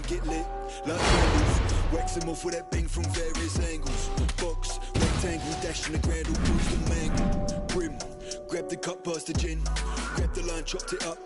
chain get lit like candles. Wax him off with that bang from various angles. Box, rectangle, dash in the grand, all bruised and mangled. Brim, grab the cup, pass the gin. Grab the line, chopped it up.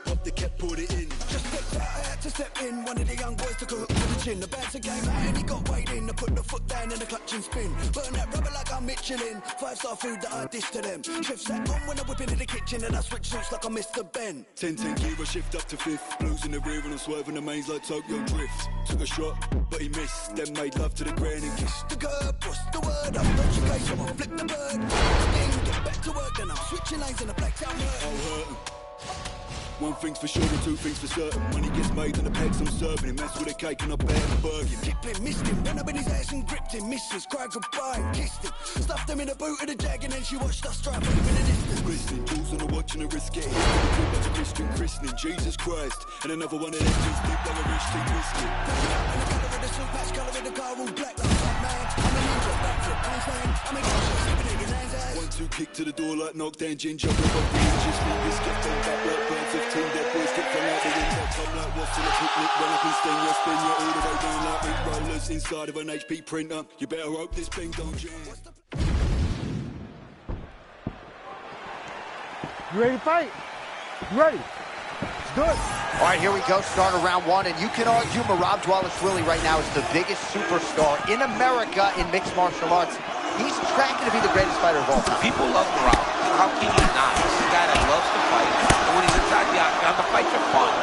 Pop the cap, poured it in. Just stepped out, I had to step in. One of the young boys took a hook to the chin. The bouncer came out and he got weighed in. I put the foot down in the clutch and spin. Burn that rubber like I'm Michelin. 5-star food that I dish to them. Chef sat on when I whip into the kitchen and I switch suits like I'm Mr. Ben. 10-10 gear, I shift up to fifth. Blues in the rear and I'm swerving the mains like Tokyo Drift. Took a shot, but he missed. Then made love to the ground and kissed The curb, what's the word? I'm not your case, I'm gonna flip the bird. Sting, get back to work, then I'm switching lanes in the black town hurt. I'll hurt him. One thing's for sure and two things for certain. Money gets made and the pegs I'm serving him. That's with a cake and a bear and a burger. Kipling missed him, ran up in his ass and gripped him. Missus cried goodbye and kissed him. Stuffed him in the boot of the Jag and then she watched us drive him in the distance. Glistening, jewels on the watch and the wrist get hit. Like a Christian christening, Jesus Christ. And another one of them just deep like a rich tea biscuit. And the colour of the suit match, colour of the car all black like that man. I'm a ninja, backflip, Einstein. I'm a ninja, slipping in your nan's ass. 1-2 kick to the door like knockdown ginger. Rip up the inches, fingers get thrown back like birds of team. Dead boys get thrown out the window. Come like what's in a picnic. Run up and sting you, spin you all the way down like big rollers inside of an HP printer. You better hope this thing don't jam. You ready to fight? You ready? It's good. All right, here we go. Start of round one, and you can argue Merab Dvalishvili right now is the biggest superstar in America in mixed martial arts. He's tracking to be the greatest fighter of all time. People love Merab. How can you not? This is a guy that loves to fight. And when he's inside the octagon, the fights are fun.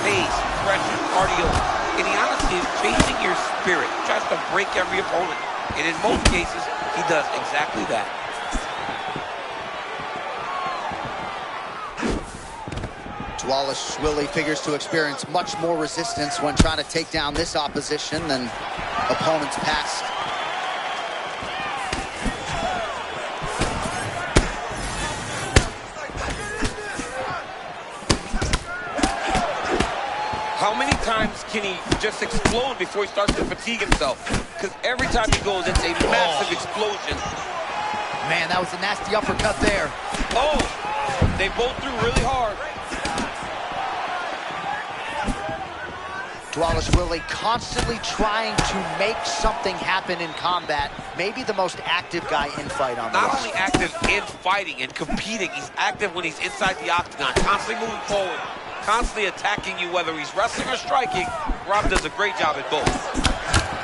Pace, pressure, cardio. And he honestly is chasing your spirit. He tries to break every opponent. And in most cases, he does exactly that. Dvalishvili figures to experience much more resistance when trying to take down this opposition than opponents past. How many times can he just explode before he starts to fatigue himself? Because every time he goes, it's a massive explosion. Man, that was a nasty uppercut there. Oh, they both threw really hard. Dvalishvili constantly trying to make something happen in combat. Maybe the most active guy in fight on the Not roster. only active in fighting and competing, he's active when he's inside the octagon, constantly moving forward, constantly attacking you, whether he's wrestling or striking. Rob does a great job at both.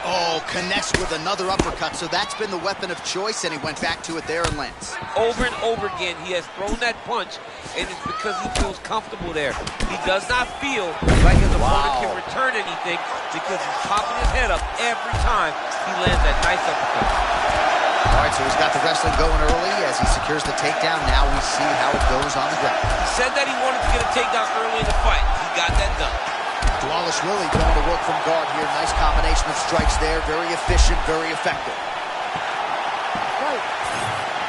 Oh, connects with another uppercut, so that's been the weapon of choice, and he went back to it there and lands. Over and over again, he has thrown that punch, and it's because he feels comfortable there. He does not feel like his opponent can return anything because he's popping his head up every time he lands that nice uppercut. All right, so he's got the wrestling going early as he secures the takedown. Now we see how it goes on the ground. He said that he wanted to get a takedown early in the fight. He got that done. Dvalishvili going to work from guard here. Nice combination of strikes there. Very efficient, very effective.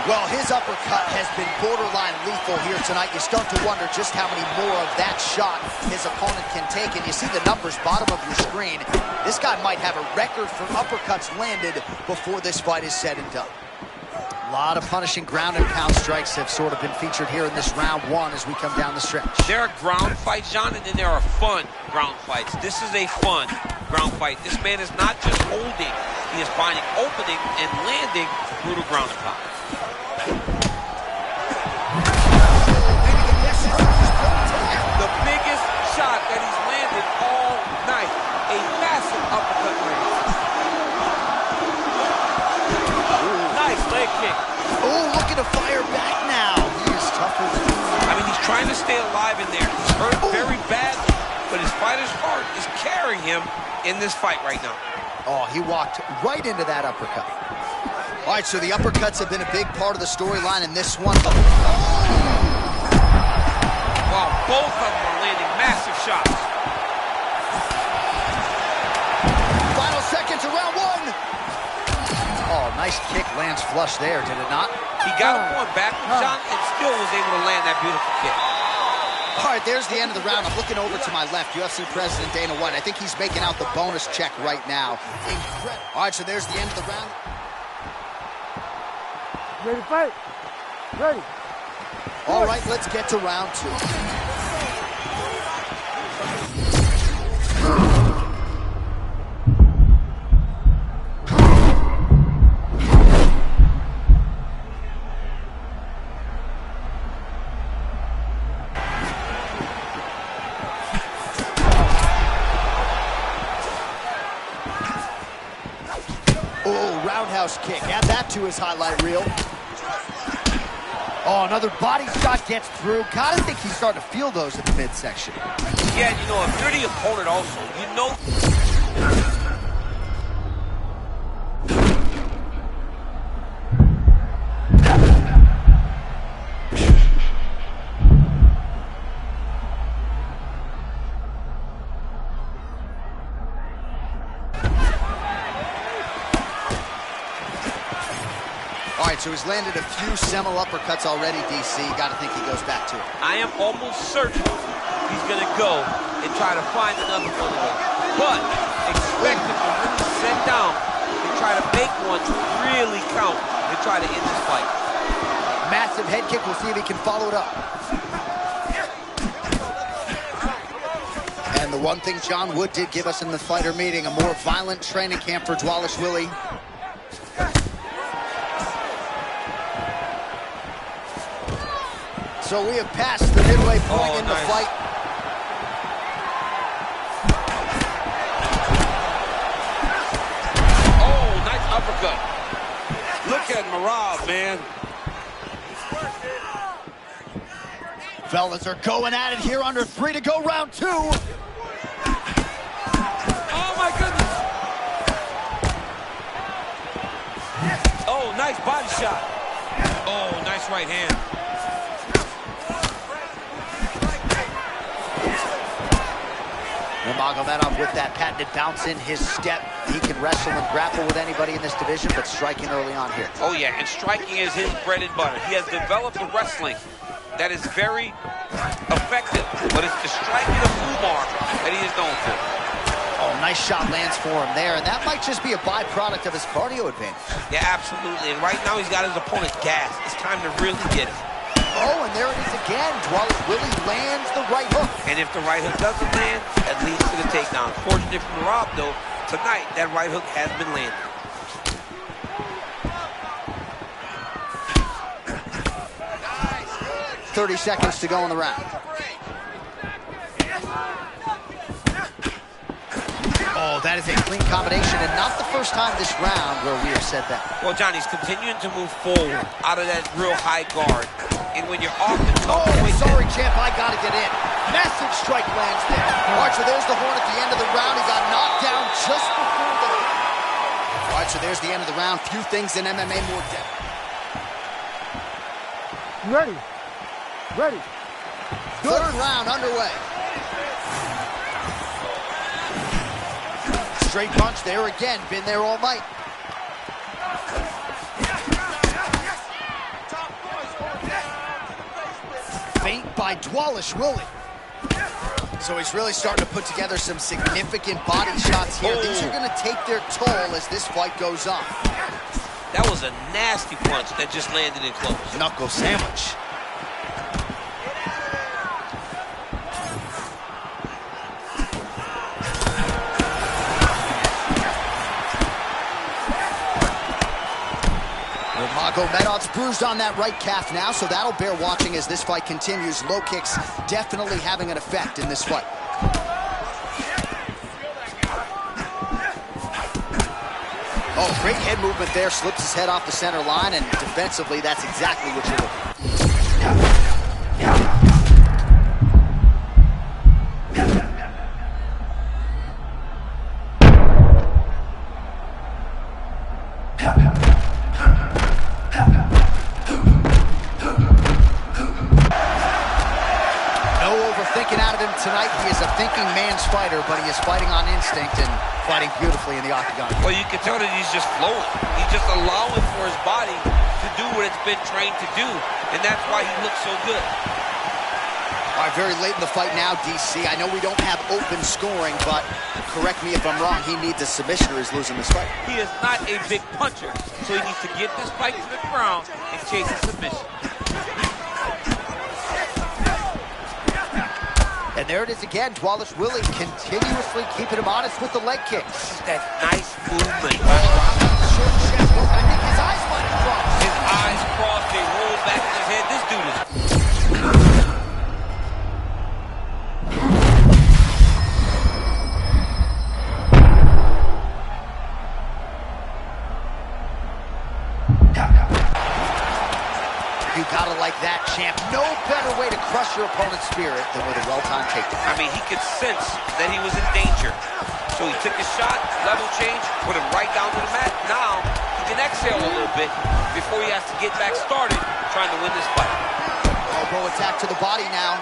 Well, his uppercut has been borderline lethal here tonight. You start to wonder just how many more of that shot his opponent can take. And you see the numbers bottom of your screen. This guy might have a record for uppercuts landed before this fight is said and done. A lot of punishing ground and pound strikes have sort of been featured here in this round one as we come down the stretch. There are ground fights, John, and then there are fun ground fights. This is a fun ground fight. This man is not just holding. He is finding opening and landing brutal ground and pound. The biggest shot that he's landed all night. A massive uppercut land. Nice leg kick. Oh, looking to fire back now. He is tougher than... I mean, he's trying to stay alive in there. He's hurt very badly, but his fighter's heart is carrying him in this fight right now. Oh, he walked right into that uppercut. All right, so the uppercuts have been a big part of the storyline in this one. Wow, both of them are landing massive shots. Final seconds of round one. Oh, nice kick lands flush there, did it not? He got him going backwards, John, and still was able to land that beautiful kick. All right, there's the end of the round. I'm looking over to my left, UFC President Dana White. I think he's making out the bonus check right now. Incredible. All right, so there's the end of the round. Ready to fight? Ready. All right, let's get to round two. roundhouse kick. Add that to his highlight reel. Oh, another body shot gets through. Gotta think he's starting to feel those in the midsection. Yeah, you know, if you're the opponent also, you know... All right, so he's landed a few seminal uppercuts already, DC. Got to think he goes back to it. I am almost certain he's going to go and try to find another one of those. But expect him to really sit down and try to make one really count and try to end this fight. Massive head kick. We'll see if he can follow it up. And the one thing John Wood did give us in the fighter meeting, a more violent training camp for Dvalishvili. So we have passed the midway point in the fight. Oh, nice uppercut. Look at Merab, man. Fellas are going at it here, under 3 to go, round 2. Oh, my goodness. Oh, nice body shot. Oh, nice right hand. Nurmagomedov with that patented bounce in his step. He can wrestle and grapple with anybody in this division, but striking early on here. Oh, yeah, and striking is his bread and butter. He has developed a wrestling that is very effective, but it's the striking of Umar that he is known for. Oh, nice shot lands for him there, and that might just be a byproduct of his cardio advantage. Yeah, absolutely, and right now he's got his opponent gassed. It's time to really get it. Oh, and there it is again. Dvalishvili lands the right hook. And if the right hook doesn't land, that leads to the takedown. Fortunate for Rob, though, tonight that right hook has been landed. Nice. 30 seconds to go in the round. Oh, that is a clean combination, and not the first time this round where we have said that. Well, Johnny's continuing to move forward out of that real high guard. And when you're off the top... Oh, sorry, champ, I gotta get in. Massive strike lands there. All right, so there's the horn at the end of the round. He got knocked down just before the... All right, so there's the end of the round. Few things in MMA more depth. Ready. Ready. Third round underway. Straight punch there again. Been there all night. Feint by Dvalishvili. So he's really starting to put together some significant body shots here. Oh. These are going to take their toll as this fight goes on. That was a nasty punch that just landed in close. Knuckle sandwich. Nurmagomedov's bruised on that right calf now, so that'll bear watching as this fight continues. Low kicks definitely having an effect in this fight. Oh, great head movement there. Slips his head off the center line, and defensively, that's exactly what you're looking for. Tonight, he is a thinking man's fighter, but he is fighting on instinct and fighting beautifully in the octagon. Well, you can tell that he's just flowing. He's just allowing for his body to do what it's been trained to do, and that's why he looks so good. All right, very late in the fight now, DC. I know we don't have open scoring, but correct me if I'm wrong, he needs a submission or he's losing this fight. He is not a big puncher, so he needs to get this fight to the ground and chase a submission. And there it is again. Dvalishvili continuously keeping him honest with the leg kicks. That nice movement. Short chest look. I think his eyes might have crossed. His eyes crossed, they roll back in his head. This dude is... that, champ. No better way to crush your opponent's spirit than with a well-timed takedown. I mean, he could sense that he was in danger. So he took his shot, level change, put him right down to the mat. Now he can exhale a little bit before he has to get back started trying to win this fight. Elbow attack to the body now.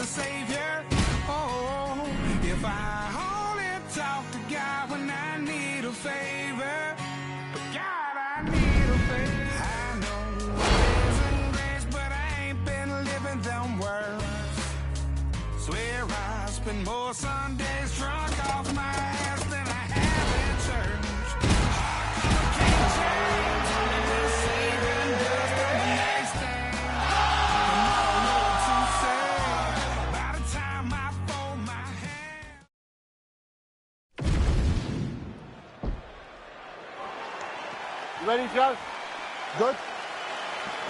Savior, oh, if I only talk to God when I need a favor, God, I need a favor. I know amazing grace, but I ain't been living them words. Swear I spend more Sundays drunk off my ass than I have in church. I can't change this saving just the next thing. You ready, Joe? Good?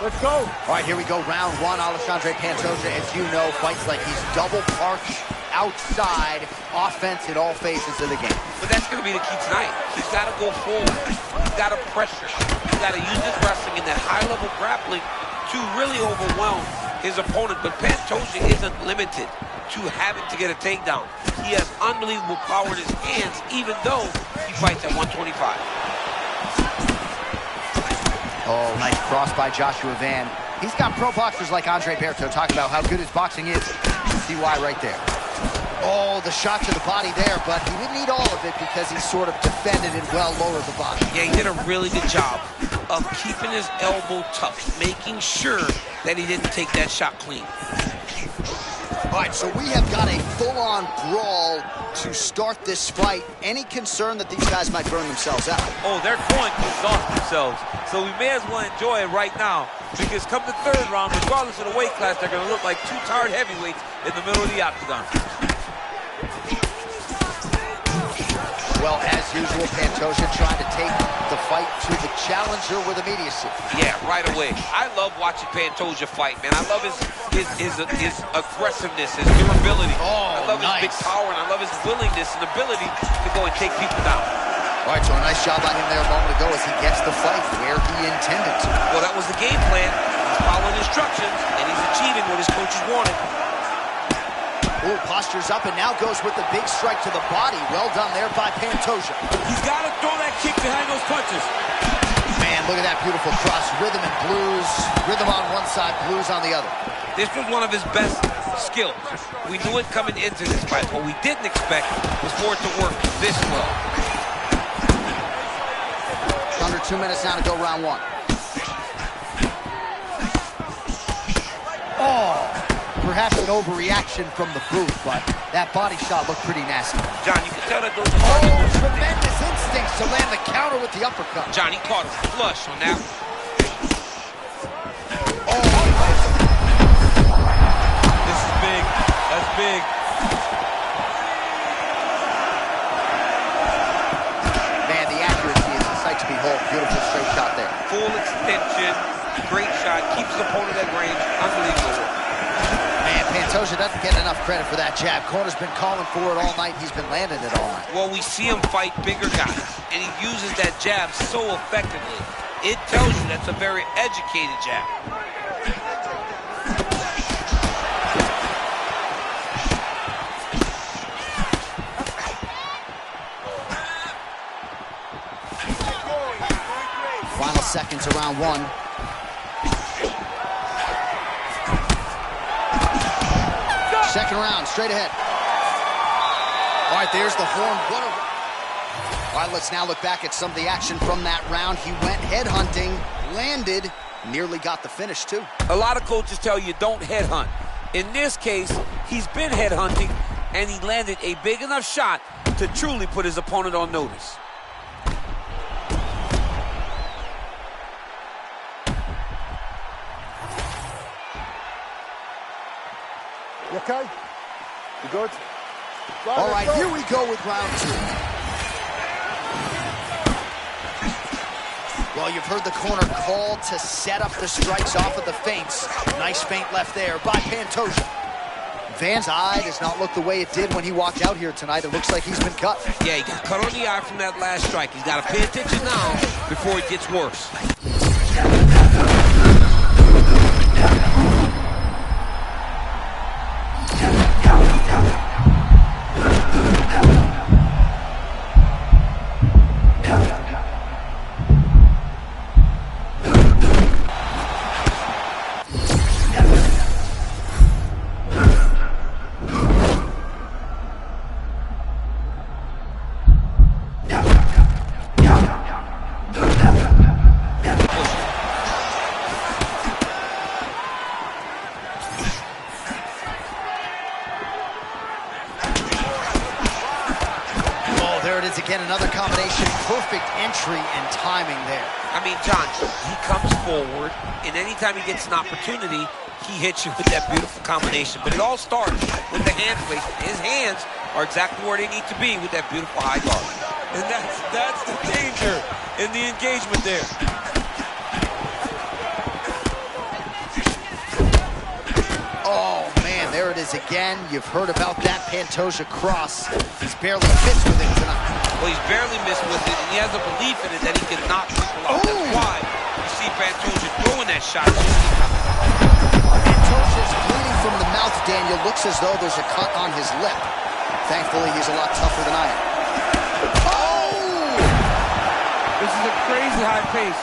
Let's go. All right, here we go. Round one. Alexandre Pantoja, as you know, fights like he's double parked outside offense in all phases of the game. But that's going to be the key tonight. He's got to go forward. He's got to pressure. He's got to use his wrestling in that high-level grappling to really overwhelm his opponent. But Pantoja isn't limited to having to get a takedown. He has unbelievable power in his hands, even though he fights at 125. Oh, nice cross by Joshua Van. He's got pro boxers like Andre Berto talking about how good his boxing is. See why right there. Oh, the shot to the body there, but he didn't need all of it because he sort of defended and well lowered the body. Yeah, he did a really good job of keeping his elbow tucked, making sure that he didn't take that shot clean. All right, so we have got a full-on brawl to start this fight. Any concern that these guys might burn themselves out? Oh, they're going to exhaust themselves. So we may as well enjoy it right now, because come the third round, regardless of the weight class, they're going to look like two tired heavyweights in the middle of the octagon. Well, as usual, Pantoja trying to take the fight to the challenger with immediacy. Yeah, right away. I love watching Pantoja fight, man. I love his aggressiveness, his durability. Oh, I love nice. his big power, and I love his willingness and ability to go and take people down. All right, so a nice job by him there a moment ago as he gets the fight where he intended to. Well, that was the game plan. He's following instructions, and he's achieving what his coaches wanted. Oh, postures up and now goes with the big strike to the body. Well done there by Pantoja. He's got to throw that kick behind those punches. Man, look at that beautiful cross. Rhythm and blues. Rhythm on one side, blues on the other. This was one of his best skills. We knew it coming into this fight. What we didn't expect was for it to work this well. Under 2 minutes now to go round one. Oh! Perhaps an overreaction from the booth, but that body shot looked pretty nasty. John, you can tell that those are tremendous instincts to land the counter with the uppercut. John, he caught him flush on that. Oh, this is big. That's big. Man, the accuracy is a sight to behold. Beautiful straight shot there. Full extension, great shot, keeps his opponent at range. Unbelievable. Man, Pantoja doesn't get enough credit for that jab. Corner's been calling for it all night. He's been landing it all night. Well, we see him fight bigger guys, and he uses that jab so effectively. It tells you that's a very educated jab. Final seconds of round one. Second round, straight ahead. All right, there's the horn. All right, let's now look back at some of the action from that round. He went headhunting, landed, nearly got the finish, too. A lot of coaches tell you don't headhunt. In this case, he's been headhunting, and he landed a big enough shot to truly put his opponent on notice. You okay? You good? All right, here we go with round two. Well, you've heard the corner called to set up the strikes off of the feints. Nice feint left there by Pantoja. Van's eye does not look the way it did when he walked out here tonight. It looks like he's been cut. Yeah, he got cut on the eye from that last strike. He's got to pay attention now before it gets worse. Again, another combination, perfect entry and timing there. I mean, John, he comes forward, and anytime he gets an opportunity, he hits you with that beautiful combination. But it all starts with the hand placement. His hands are exactly where they need to be with that beautiful high guard. And that's the danger in the engagement there. Oh, man, there it is again. You've heard about that Pantoja cross. He's barely missed with it tonight. Well, he's barely missed with it, and he has a belief in it that he can knock people out. That's why you see Pantoja throwing that shot. Pantoja's bleeding from the mouth, Daniel. Looks as though there's a cut on his lip. Thankfully, he's a lot tougher than I am. Oh! This is a crazy high pace.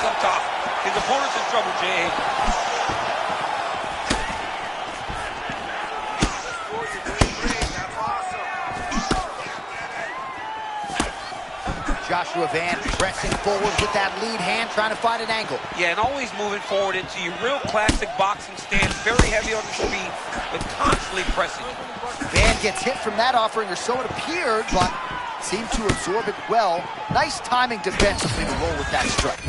Up top. His opponent's in trouble, Jay. Joshua Van pressing forward with that lead hand, trying to find an angle. Yeah, and always moving forward into your real classic boxing stance, very heavy on the feet, but constantly pressing. Van gets hit from that offering, or so it appeared, but seemed to absorb it well. Nice timing defensively to roll with that strike.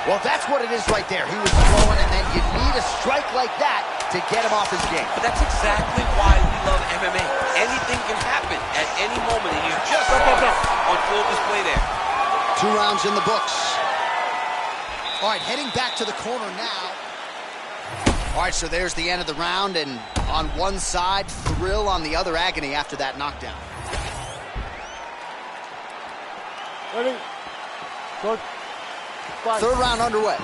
Well, that's what it is right there. He was throwing, and then you need a strike like that to get him off his game. But that's exactly why we love MMA. Anything can happen at any moment, and you just on full display there. 2 rounds in the books. All right, heading back to the corner now. All right, so there's the end of the round, and on one side, thrill, on the other, agony after that knockdown. Ready? Good. 3rd round underway.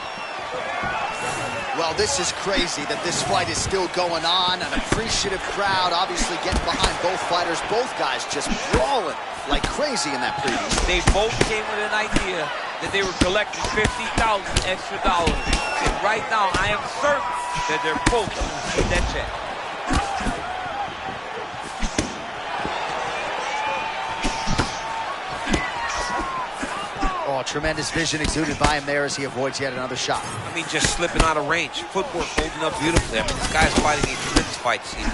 Well, this is crazy that this fight is still going on. An appreciative crowd obviously getting behind both fighters. Both guys just brawling like crazy in that preview. They both came with an idea that they were collecting $50,000 extra dollars. And right now, I am certain that they're both going to see that check. Oh, tremendous vision exuded by him there as he avoids yet another shot. I mean, just slipping out of range. Footwork holding up beautifully. I mean, this guy's fighting a tremendous fight this evening.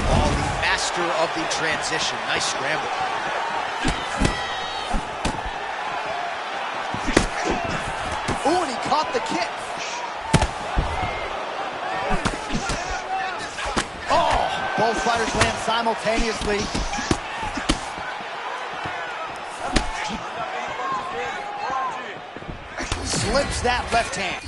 Oh, the master of the transition. Nice scramble. Ooh, and he caught the kick. Oh, both fighters land simultaneously. Slips that left hand.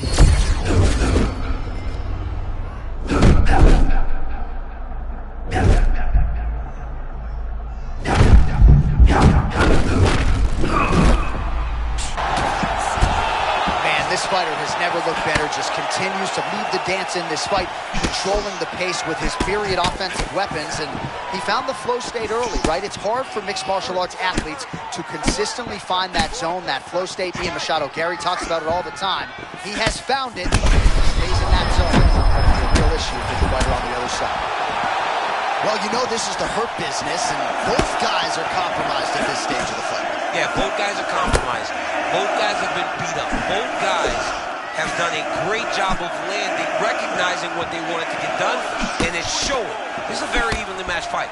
Man, this fighter has never looked better, just continues to lead the dance in this fight, controlling the pace with his myriad offensive weapons, and he found the flow state early, right? It's hard for mixed martial arts athletes to consistently find that zone, that flow state. Ian Machado, Gary talks about it all the time. He has found it, stays in that zone. It's a real issue for the fighter on the other side. Well, you know this is the hurt business, and both guys are compromised at this stage of the fight. Yeah, both guys are compromised. Both guys have been beat up. Both guys have done a great job of landing, recognizing what they wanted to get done, and it's showing. This is a very evenly matched fight.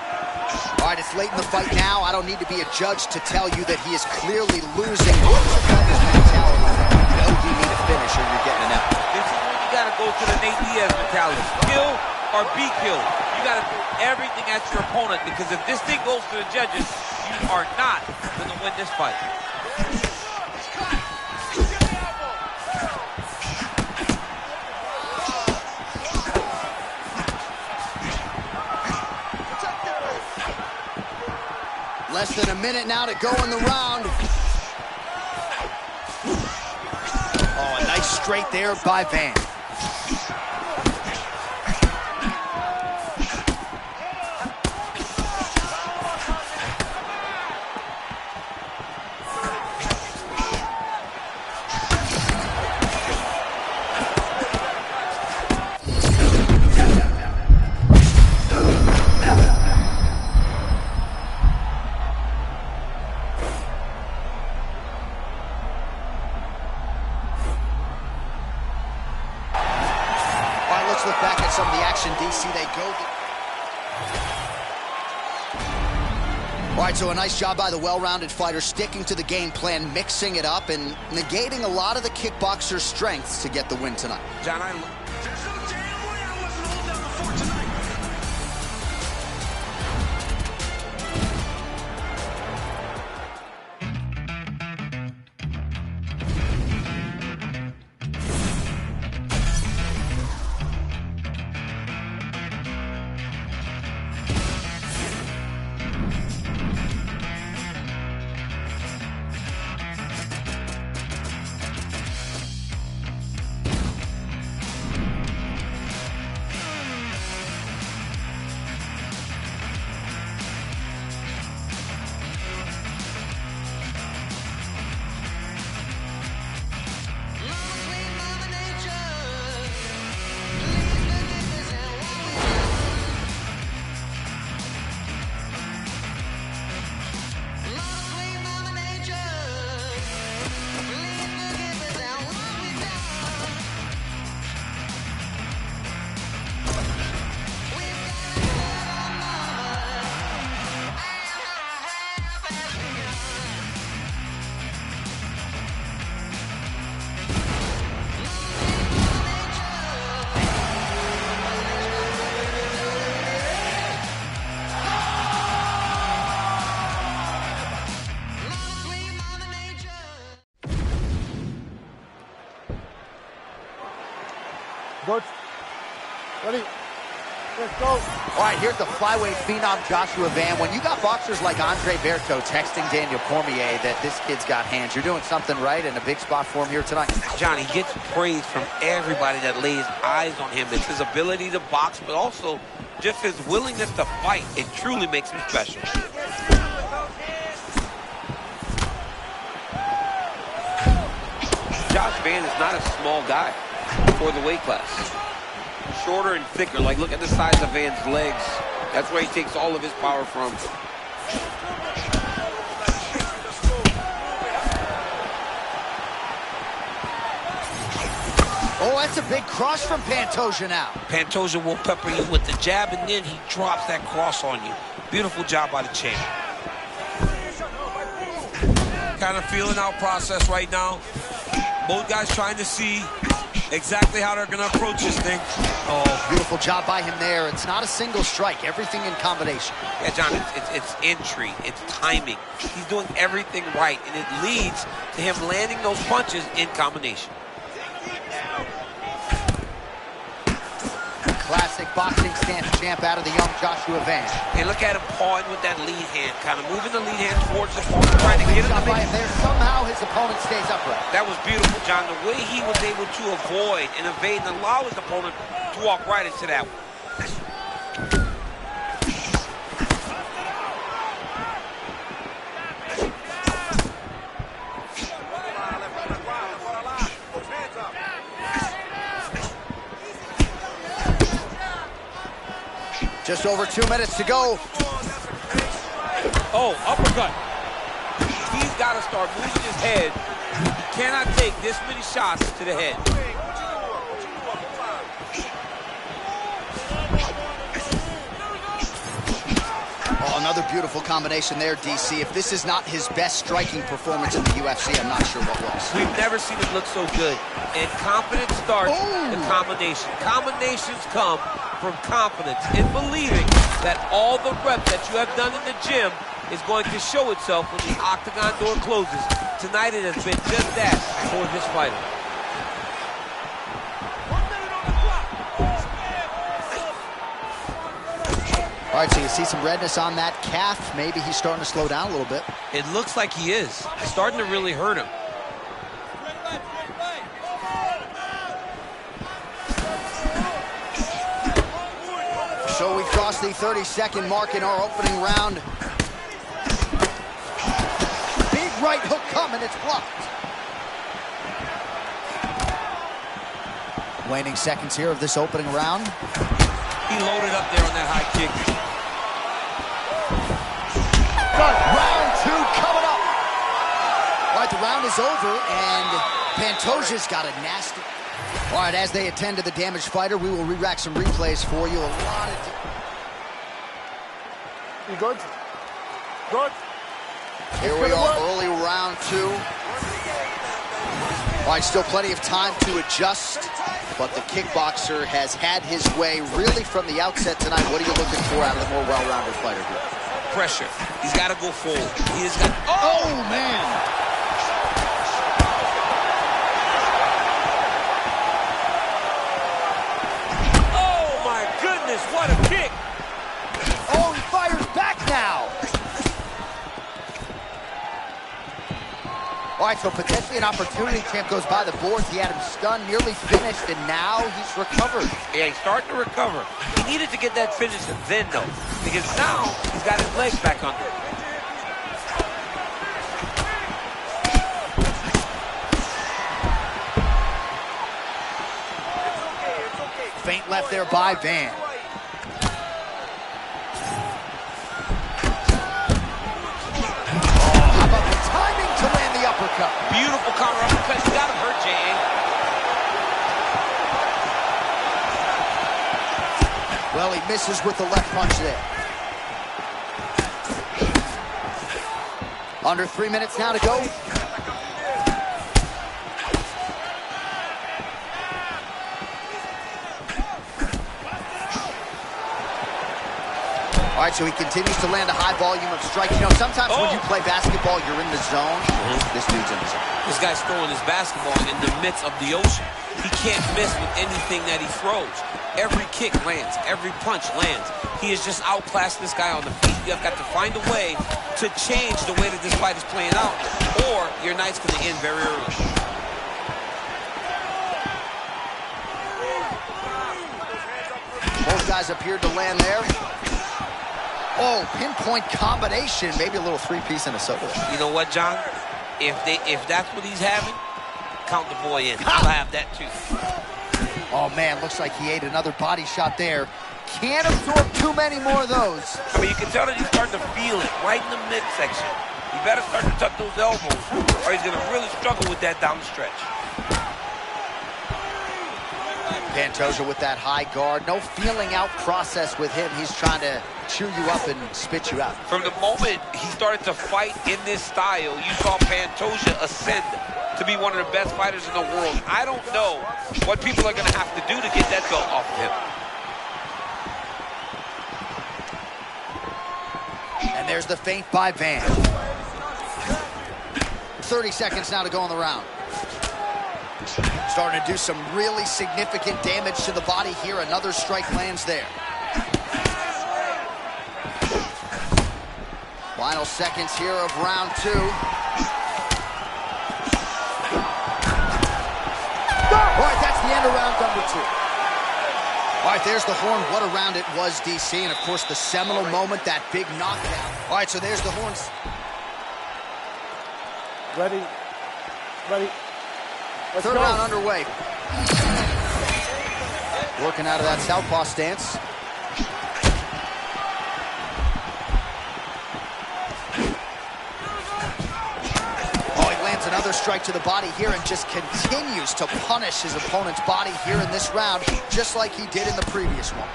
All right, it's late in the fight now. I don't need to be a judge to tell you that he is clearly losing. What's the fighter's mentality? You know you need a finish or you're getting an out. This is when you got to go to the Nate Diaz mentality. Kill or be killed. You got to do everything at your opponent, because if this thing goes to the judges, you are not going to win this fight. Less than a minute now to go in the round. Oh, a nice straight there by Van. Let's look back at some of the action, DC. They go. All right, so a nice job by the well-rounded fighter, sticking to the game plan, mixing it up, and negating a lot of the kickboxer's strengths to get the win tonight. John, Good. Ready? Let's go. All right, here's the flyweight phenom Joshua Van. When you got boxers like Andre Berto texting Daniel Cormier that this kid's got hands, you're doing something right and a big spot for him here tonight. John, he gets praise from everybody that lays eyes on him. It's his ability to box, but also just his willingness to fight. It truly makes him special. Josh Van is not a small guy for the weight class. Shorter and thicker. Like, look at the size of Van's legs. That's where he takes all of his power from. Oh, that's a big cross from Pantoja now. Pantoja will pepper you with the jab, and then he drops that cross on you. Beautiful job by the champ. Kind of feeling out process right now. Both guys trying to see exactly how they're going to approach this thing. Oh, beautiful job by him there. It's not a single strike. Everything in combination. Yeah, John, it's entry. It's timing. He's doing everything right, and it leads to him landing those punches in combination. Classic boxing stance champ out of the young Joshua Van. And look at him pawing with that lead hand, kind of moving the lead hand towards the opponent, trying to get him to make... there. Somehow his opponent stays upright. That was beautiful, John. The way he was able to avoid and evade and allow his opponent to walk right into that one. Just over 2 minutes to go. Oh, uppercut. He's got to start moving his head. He cannot take this many shots to the head. Oh, another beautiful combination there, DC. If this is not his best striking performance in the UFC, I'm not sure what was. We've never seen him look so good. And confidence starts the combination. Combinations come from confidence in believing that all the reps that you have done in the gym is going to show itself when the octagon door closes. Tonight it has been just that for this fighter. All right, so you see some redness on that calf. Maybe he's starting to slow down a little bit. It looks like he is. It's starting to really hurt him. So we crossed the 30-second mark in our opening round. Big right hook coming, it's blocked. Waning seconds here of this opening round. He loaded up there on that high kick. Round two coming up. All right, the round is over, and Pantoja's got a nasty... All right, as they attend to the damaged fighter, we will re-rack some replays for you. A lot of... You good? Good? Here we are, early round two. All right, still plenty of time to adjust, but the kickboxer has had his way really from the outset tonight. What are you looking for out of the more well-rounded fighter here? Pressure. He's got to go forward. He has got... Oh, man! What a kick! Oh, he fires back now! All right, so potentially an opportunity. Champ goes by the boards. He had him stunned, nearly finished, and now he's recovered. Yeah, he's starting to recover. He needed to get that finish and then, though, because now he's got his legs back under him. Feint left there by Van. Beautiful counter uppercut. You got him hurt, Jay. Well, he misses with the left punch there. Under 3 minutes now to go. All right, so he continues to land a high volume of strikes. You know, sometimes when you play basketball, you're in the zone. This dude's in the zone. This guy's throwing his basketball in the midst of the ocean. He can't miss with anything that he throws. Every kick lands. Every punch lands. He has just outclassed this guy on the feet. You have got to find a way to change the way that this fight is playing out, or your night's going to end very early. Both guys appeared to land there. Oh, pinpoint combination. Maybe a little three-piece and a soda. You know what, John? If that's what he's having, count the boy in. I'll have that too. Oh, man, looks like he ate another body shot there. Can't absorb too many more of those. I mean, you can tell that he's starting to feel it right in the midsection. You better start to tuck those elbows, or he's going to really struggle with that down the stretch. Pantoja with that high guard. No feeling out process with him. He's trying to chew you up and spit you out. From the moment he started to fight in this style, you saw Pantoja ascend to be one of the best fighters in the world. I don't know what people are going to have to do to get that belt off of him. And there's the feint by Van. 30 seconds now to go in the round. Starting to do some really significant damage to the body here. Another strike lands there. Final seconds here of round two. All right, that's the end of round number two. All right, there's the horn. What a round it was, DC. And, of course, the seminal moment, that big knockdown. All right, so there's the horns. Ready? Ready? Let's Third go. round underway. Working out of that southpaw stance. strike to the body here and just continues to punish his opponent's body here in this round, just like he did in the previous one.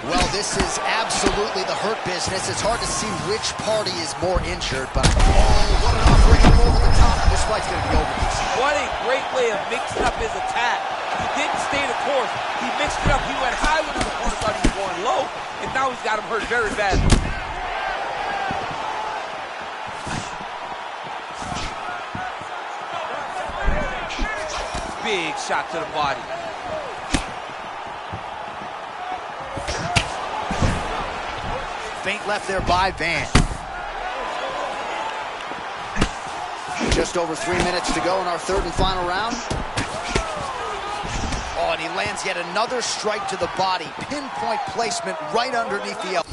Well, this is absolutely the hurt business. It's hard to see which party is more injured, but what an offering over the top. This fight's going to be over. What a great way of mixing up his attack. He didn't stay the course. He mixed it up. He went high when his opponent thought he was going low, and now he's got him hurt very badly. Big shot to the body. Feint left there by Van. Just over 3 minutes to go in our third and final round. Oh, and he lands yet another strike to the body. Pinpoint placement right underneath the elbow.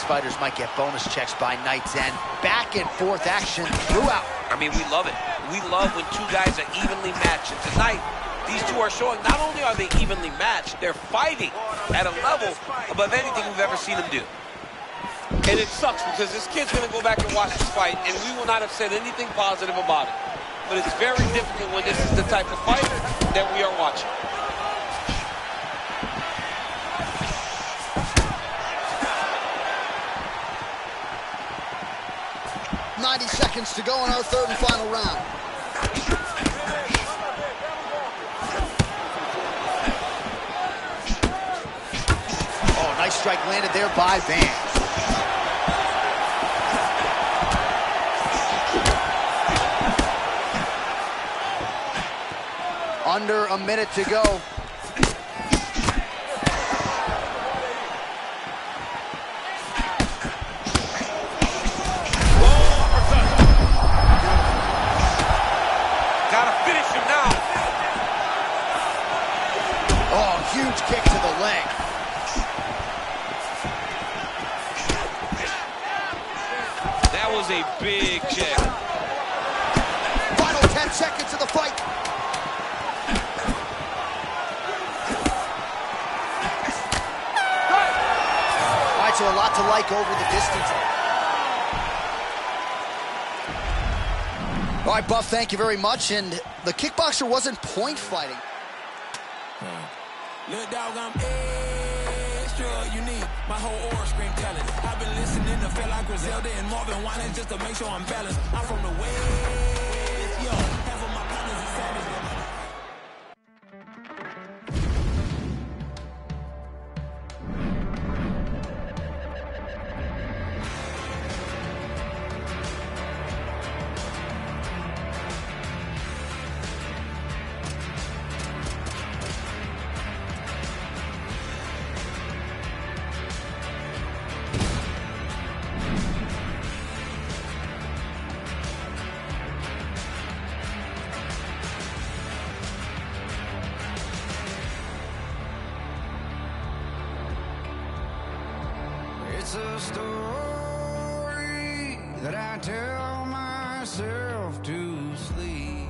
Fighters might get bonus checks by night's end. Back and forth action throughout. I mean, we love it. We love when two guys are evenly matched. And tonight, these two are showing not only are they evenly matched, they're fighting at a level above anything we've ever seen them do. And it sucks because this kid's going to go back and watch this fight, and we will not have said anything positive about it. But it's very difficult when this is the type of fight that we are watching. 90 seconds to go in our third and final round. Oh, nice strike landed there by Van. Under a minute to go. Huge kick to the leg. That was a big kick. Final 10 seconds of the fight. All right, so a lot to like over the distance. All right, Buff, thank you very much. And the kickboxer wasn't point fighting. Little dog, I'm extra unique. My whole aura scream talent. I've been listening to feel like Griselda and Marvin Winans just to make sure I'm balanced. I'm from the West, yo. Half of my partners is savage. It's a story that I tell myself to sleep.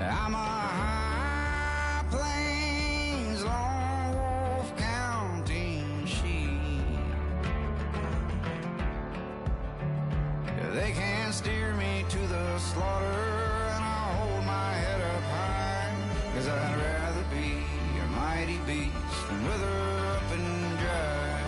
I'm a high plains lone wolf counting sheep. They can't steer me to the slaughter, and I hold my head up high, 'cause I'd rather be a mighty beast and wither up and dry.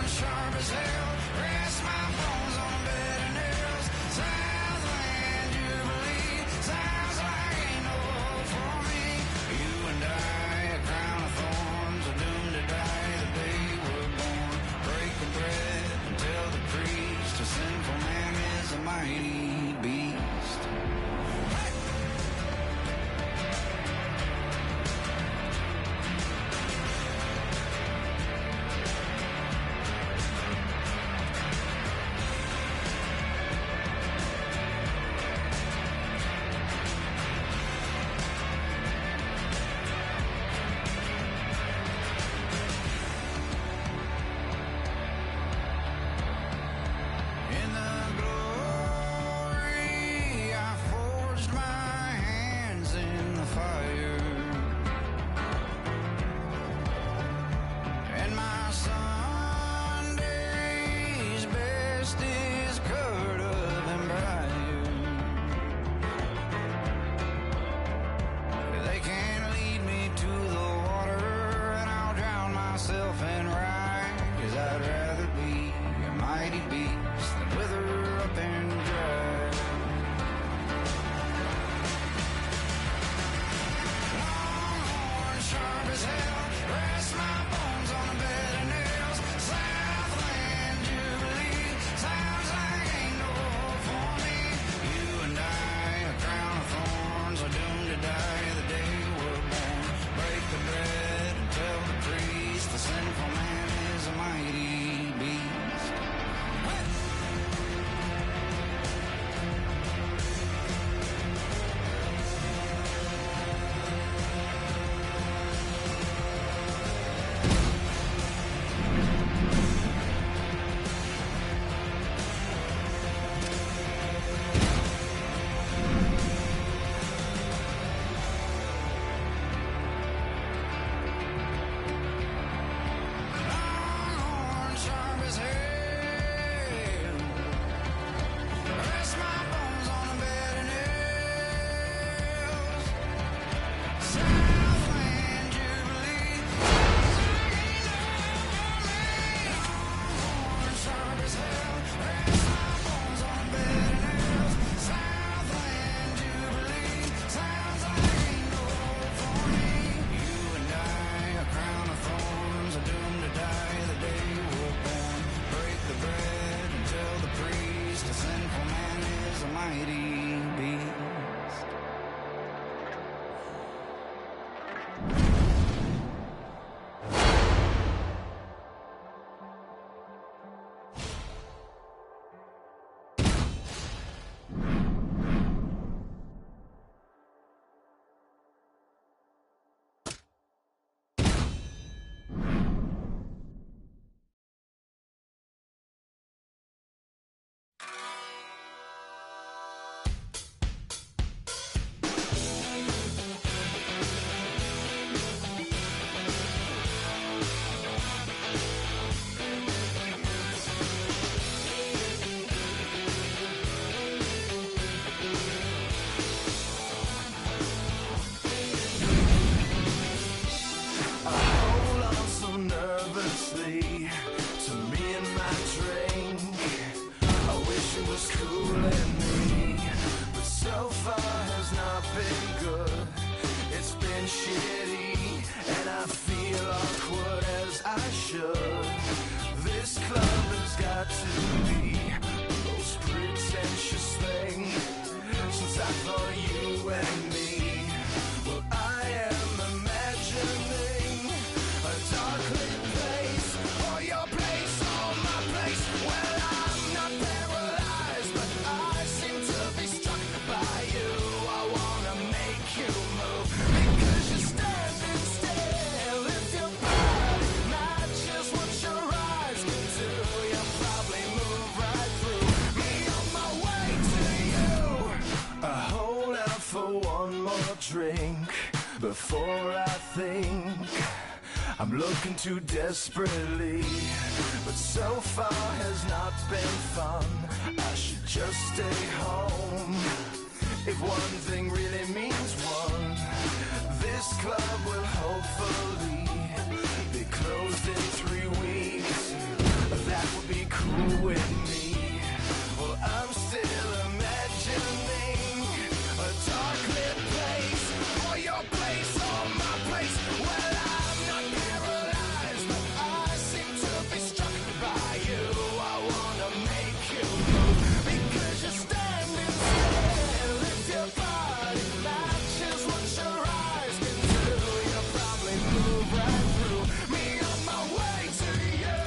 Sharp as hell, rest my bones on a bed of nails. Southland Jubilee, sounds like ain't no hope for me. You and I, a crown of thorns, are doomed to die the day we're born. Breaking bread and tell the priest a sinful man is a mighty beast. mighty beast. Drink before I think I'm looking too desperately, but so far has not been fun. I should just stay home. If one thing really means one, this club will hopefully be closed in 3 weeks. That would be cool with me. Well, I'm still imagining a dark lit place, or your place, or my place. Well, I'm not paralyzed, but I seem to be struck by you. I wanna make you move, because you're standing still. If your body matches what your eyes can do, you'll probably move right through me on my way to you.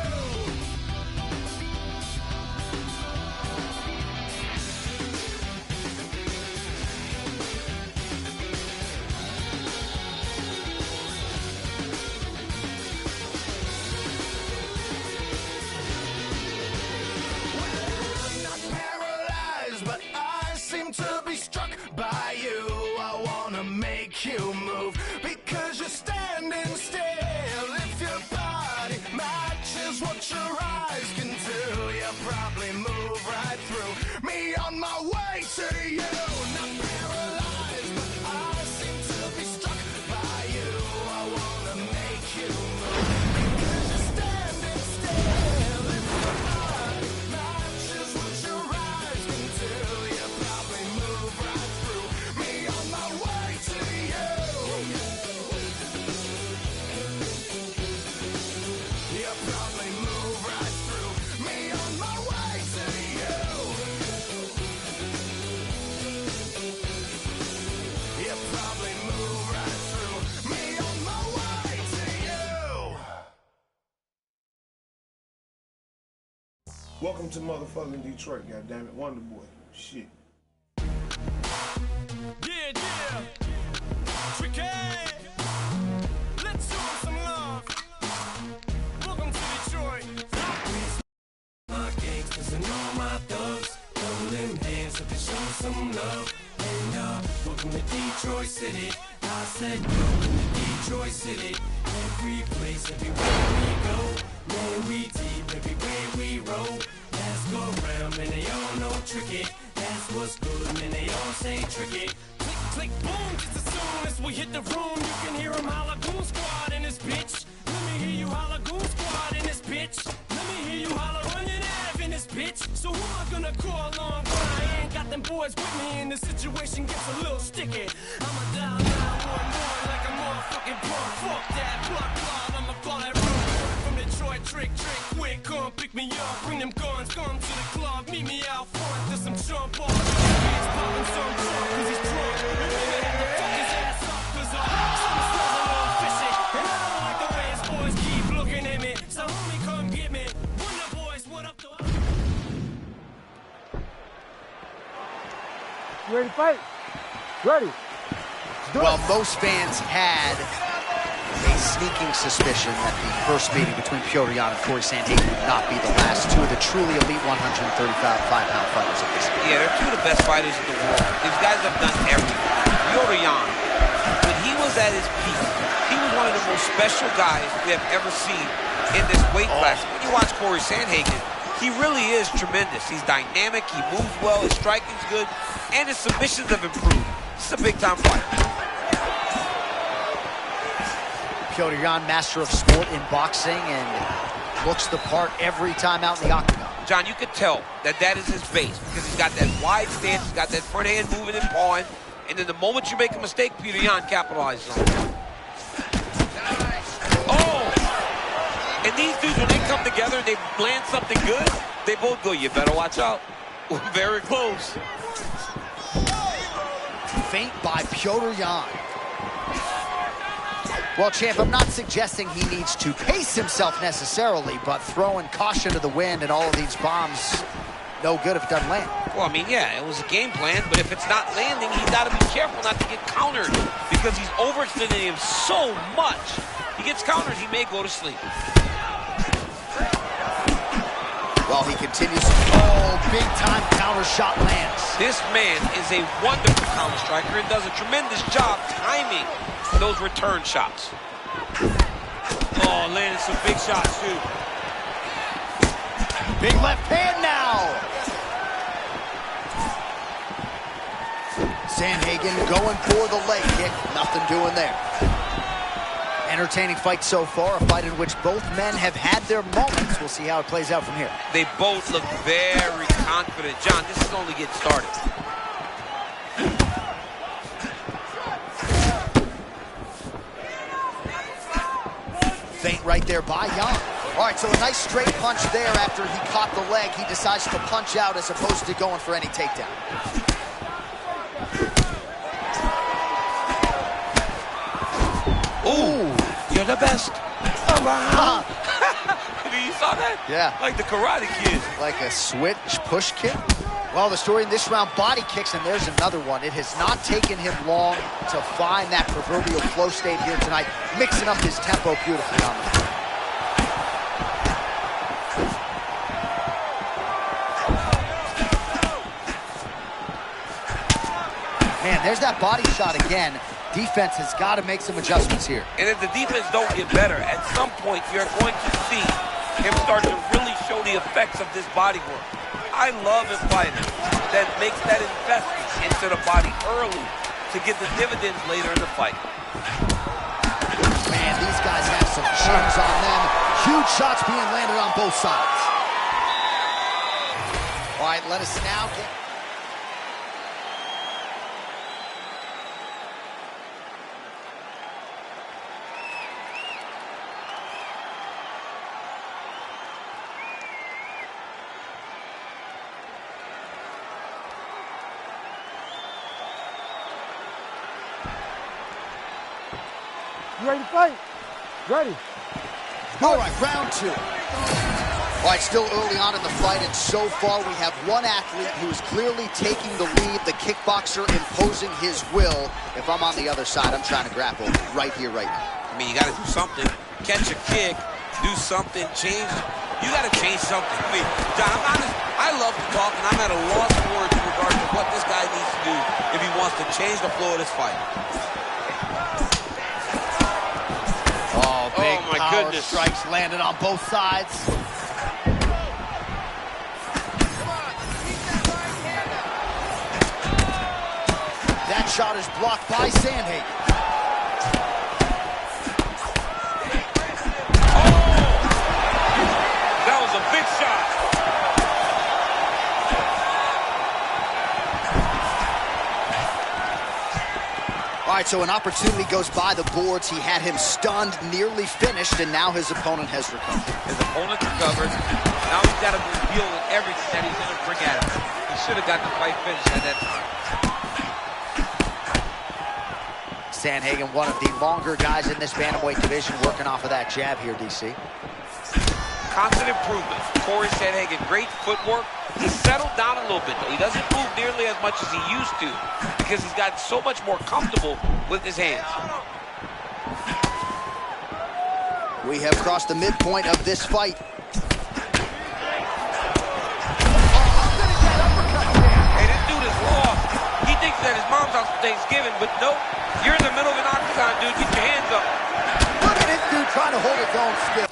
I'm not paralyzed, but I seem to be struck by you. I wanna make you move, because you're standing still. If your body matches what your eyes can do, you'll probably move right through me on my way to you. Not paralyzed, but I seem to be struck by you. I wanna make you move, because you're standing still. If your body matches what your eyes can do, you'll probably move right through me on my way to you. You'll probably move right through me on my way to you. You'll probably move right through me on my way to you. Welcome to motherfucking Detroit, goddammit. Wonder Boy. Shit. Yeah. Tricky. Let's show 'em some love. Welcome to Detroit. My gangsters and all my thugs, throw them hands up and show some love. And welcome to Detroit City. I said welcome to Detroit City. Every place, everywhere we go, man, we deep everywhere we roll. Let's go around, man, they all know tricky. That's what's good, man, they all say tricky. Click, click, boom, just as soon as we hit the room, you can hear 'em holla Goon Squad in this bitch. Let me hear you holla Goon Squad in this bitch. Let me hear you holla running Ave in this bitch. So who am I gonna call on when I ain't got them boys with me and the situation gets a little sticky? I'ma dial 911 like a motherfucking punk. Fuck that, blood, I'ma call that room. From Detroit, trick, quick, come pick me up. Bring them guns, come to the club, meet me out front. There's some jump off. You ready to fight? Ready. Well, most fans had a sneaking suspicion that the first meeting between Petr Yan and Corey Sandhagen would not be the last. Two of the truly elite 135-pound fighters of this game. Yeah, they're two of the best fighters in the world. These guys have done everything. Petr Yan, when he was at his peak, he was one of the most special guys we have ever seen in this weight class. When you watch Corey Sandhagen, he really is tremendous. He's dynamic, he moves well, his striking's good, and his submissions have improved. This is a big-time fight. Petr Yan, master of sport in boxing, and looks the part every time out in the octagon. John, you could tell that that is his base because he's got that wide stance, he's got that front hand moving and pawing, and then the moment you make a mistake, Petr Yan capitalizes on it. Oh! And these dudes, when they come together and they land something good, they both go, you better watch out. We're very close. Feint by Petr Yan. Well, champ, I'm not suggesting he needs to pace himself necessarily, but throwing caution to the wind and all of these bombs, no good if it doesn't land. Well, I mean, yeah, it was a game plan, but if it's not landing, he's got to be careful not to get countered because he's overextending him so much. He gets countered, he may go to sleep. Well, he continues. Oh, big-time counter shot lands. This man is a wonderful counter striker and does a tremendous job timing those return shots. Oh, landed some big shots, too. Big left hand now. Sandhagen going for the leg kick. Nothing doing there. Entertaining fight so far, a fight in which both men have had their moments. We'll see how it plays out from here. They both look very confident. John, this is only getting started. Feint right there by Yan. All right, so a nice straight punch there after he caught the leg. He decides to punch out as opposed to going for any takedown. Ooh, you're the best around. You saw that? Yeah. Like the Karate Kid. Like a switch push kick. Well, the story in this round, body kicks, and there's another one. It has not taken him long to find that proverbial flow state here tonight, mixing up his tempo beautifully on the floor. Man, there's that body shot again. Defense has got to make some adjustments here. And if the defense don't get better, at some point you're going to see him start to really show the effects of this body work. I love a fighter that makes that investment into the body early to get the dividends later in the fight. Man, these guys have some chins on them. Huge shots being landed on both sides. All right, let us now get... You ready to fight? Ready. All right, round two. All right, still early on in the fight, and so far we have one athlete who is clearly taking the lead, the kickboxer imposing his will. If I'm on the other side, I'm trying to grapple right here, right now. I mean, you got to do something. Catch a kick, do something, change. You got to change something. I mean, John, I'm honest, I love to talk, and I'm at a loss for words in regards to what this guy needs to do if he wants to change the flow of this fight. Big oh my power goodness. Strikes landed on both sides. That shot is blocked by Sandhagen. Oh! That was a big shot. All right, so an opportunity goes by the boards. He had him stunned, nearly finished, and now his opponent has recovered. His opponent's recovered. Now he's got to deal with everything that he's going to bring at him. He should have got the fight finished at that time. Sandhagen, one of the longer guys in this bantamweight division, working off of that jab here, DC. Constant improvement. Corey Sandhagen, great footwork. He settled down a little bit, though. He doesn't move nearly as much as he used to because he's gotten so much more comfortable with his hands. We have crossed the midpoint of this fight. Hey, this dude is raw. He thinks that his mom's house for Thanksgiving, but nope. You're in the middle of an octagon, dude. Get your hands up. Look at this dude trying to hold his own still.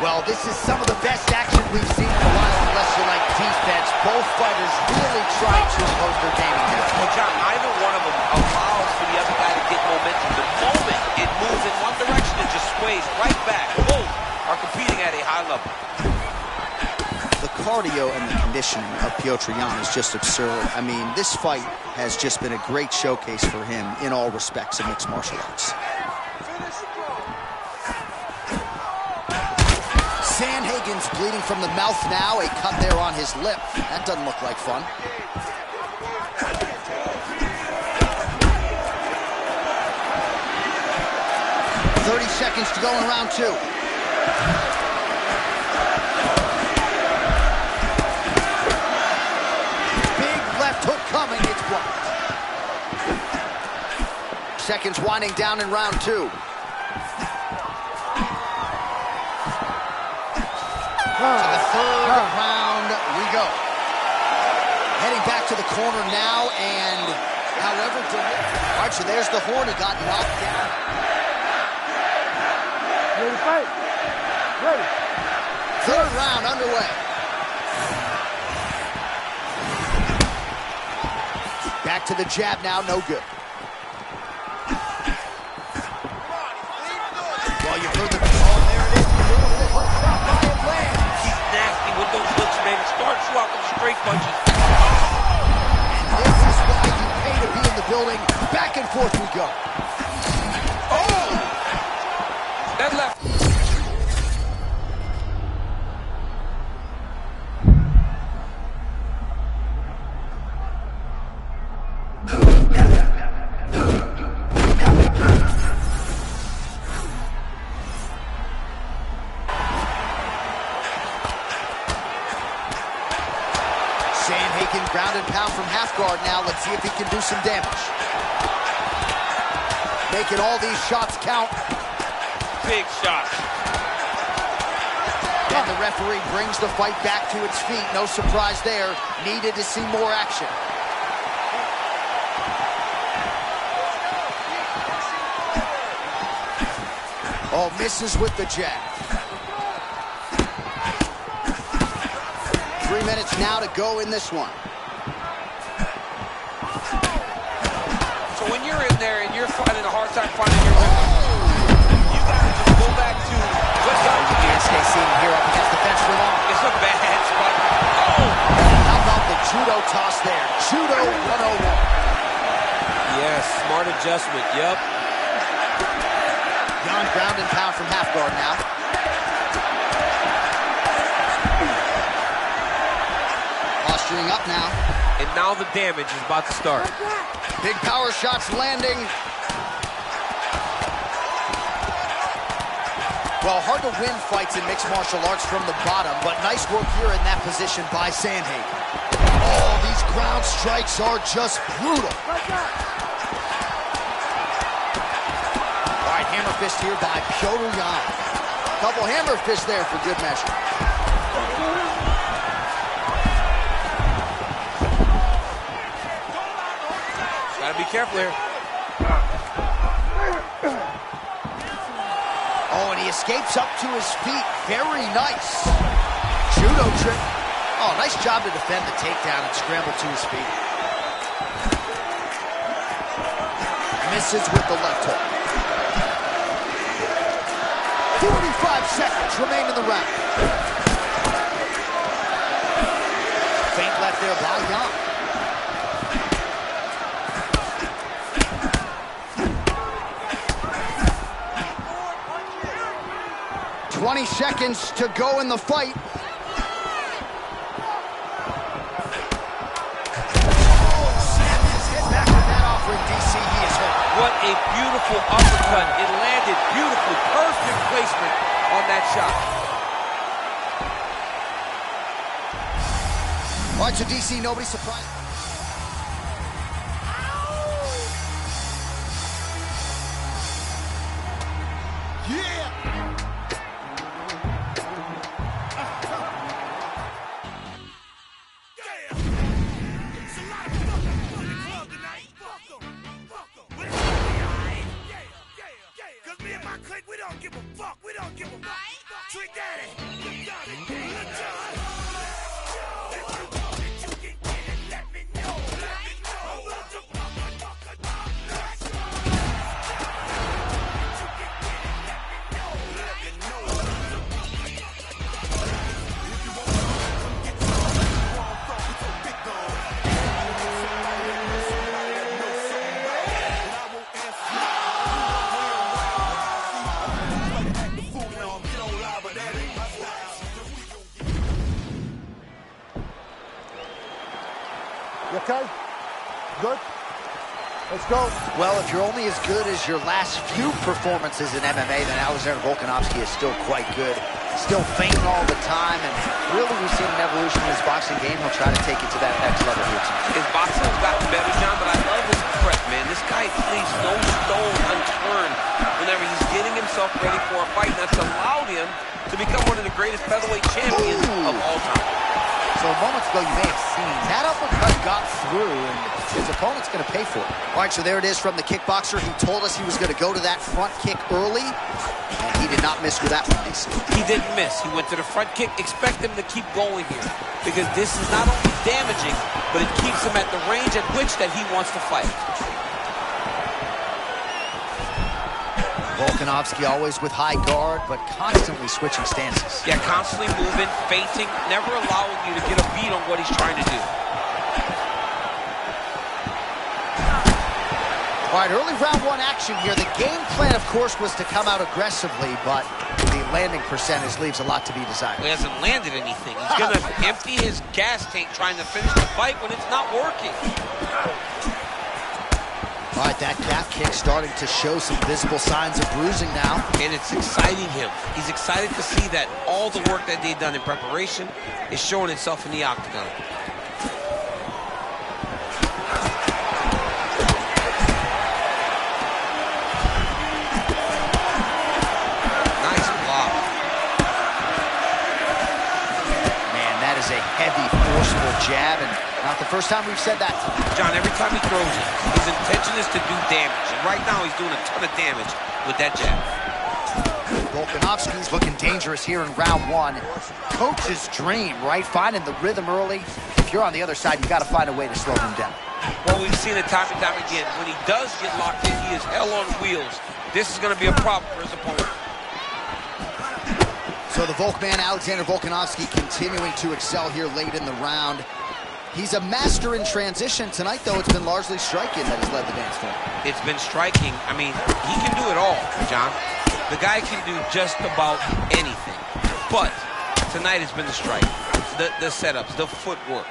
Well, this is some of the best action we've seen in a while, unless you like defense. Both fighters really trying to impose their game here. Well, John, neither one of them allows for the other guy to get momentum. The moment it moves in one direction, it just sways right back. Both are competing at a high level. The cardio and the conditioning of Petr Yan is just absurd. I mean, this fight has just been a great showcase for him in all respects of mixed martial arts. Sandhagen's bleeding from the mouth now, a cut there on his lip. That doesn't look like fun. "30 seconds to go in round 2. Big left hook coming, it's blocked. Seconds winding down in round 2. To the third round we go. Heading back to the corner now, and however... All right, so there's the horn. He got knocked down. Ready to fight? Ready. Third round underway. Back to the jab now, no good. Well, you've heard the... Oh, there it is. Nasty with those hooks, man. It starts you out with straight punches. And this is why you pay to be in the building. Back and forth we go. Oh! That left. Sandhagen ground and pound from half guard now. Let's see if he can do some damage. Making all these shots count. Big shots. And the referee brings the fight back to its feet. No surprise there. Needed to see more action. Oh, misses with the jab. 3 minutes now to go in this one. So when you're in there and you're finding a hard time finding your rhythm, you got to just go back to what got you here. SKC here up against the fence for long. It's a bad spot. Oh! How about the judo toss there? Judo 101. Yes, smart adjustment, yep. Yan ground and pound from half guard now. Posturing up now. And now the damage is about to start. Big power shots landing. Well, hard to win fights in mixed martial arts from the bottom, but nice work here in that position by Sandhagen. Oh, these ground strikes are just brutal. All right, hammer fist here by Petr Yan. Couple hammer fists there for good measure. Gotta be careful here. Oh, and he escapes up to his feet. Very nice. Judo trick. Oh, nice job to defend the takedown and scramble to his feet. Misses with the left hook. 45 seconds remain in the round. Feint left there by Yan. 20 seconds to go in the fight. a beautiful uppercut. It landed beautifully. Perfect placement on that shot. All right, so DC, nobody surprised. We don't give a fuck. We don't give a fuck. Trick Daddy. You okay? Good? Let's go. Well, if you're only as good as your last few performances in MMA, then Alexander Volkanovski is still quite good. Still fainting all the time, and really we've seen an evolution in his boxing game. He'll try to take it to that next level here tonight. His boxing has gotten better, John, but I love his prep, man. This guy leaves no stone unturned whenever he's getting himself ready for a fight. That's allowed him to become one of the greatest featherweight champions of all time. So moments ago, you may have seen that uppercut got through, and his opponent's going to pay for it. All right, so there it is from the kickboxer. He told us he was going to go to that front kick early, and he did not miss with that one, DC. He didn't miss. He went to the front kick. Expect him to keep going here, because this is not only damaging, but it keeps him at the range at which that he wants to fight. Volkanovski always with high guard, but constantly switching stances. Yeah, constantly moving, feinting, never allowing you to get a beat on what he's trying to do. All right, early round one action here. The game plan, of course, was to come out aggressively, but the landing percentage leaves a lot to be desired. He hasn't landed anything. He's going to empty his gas tank trying to finish the fight when it's not working. All right, that calf kick starting to show some visible signs of bruising now. And it's exciting him. He's excited to see that all the work that they've done in preparation is showing itself in the octagon. Nice block. Man, that is a heavy, forceful jab, and not the first time we've said that. John, every time he throws it, his intention is to do damage. And right now, he's doing a ton of damage with that jab. Volkanovski's looking dangerous here in round one. Coach's dream, right? Finding the rhythm early. If you're on the other side, you got to find a way to slow him down. Well, we've seen it time and time again. When he does get locked in, he is hell on wheels. This is going to be a problem for his opponent. So the Volkman, Alexander Volkanovski, continuing to excel here late in the round. He's a master in transition. Tonight, though, it's been largely striking that has led the dance form. It's been striking. I mean, he can do it all, John. The guy can do just about anything. But tonight has been the strike, the setups, the footwork,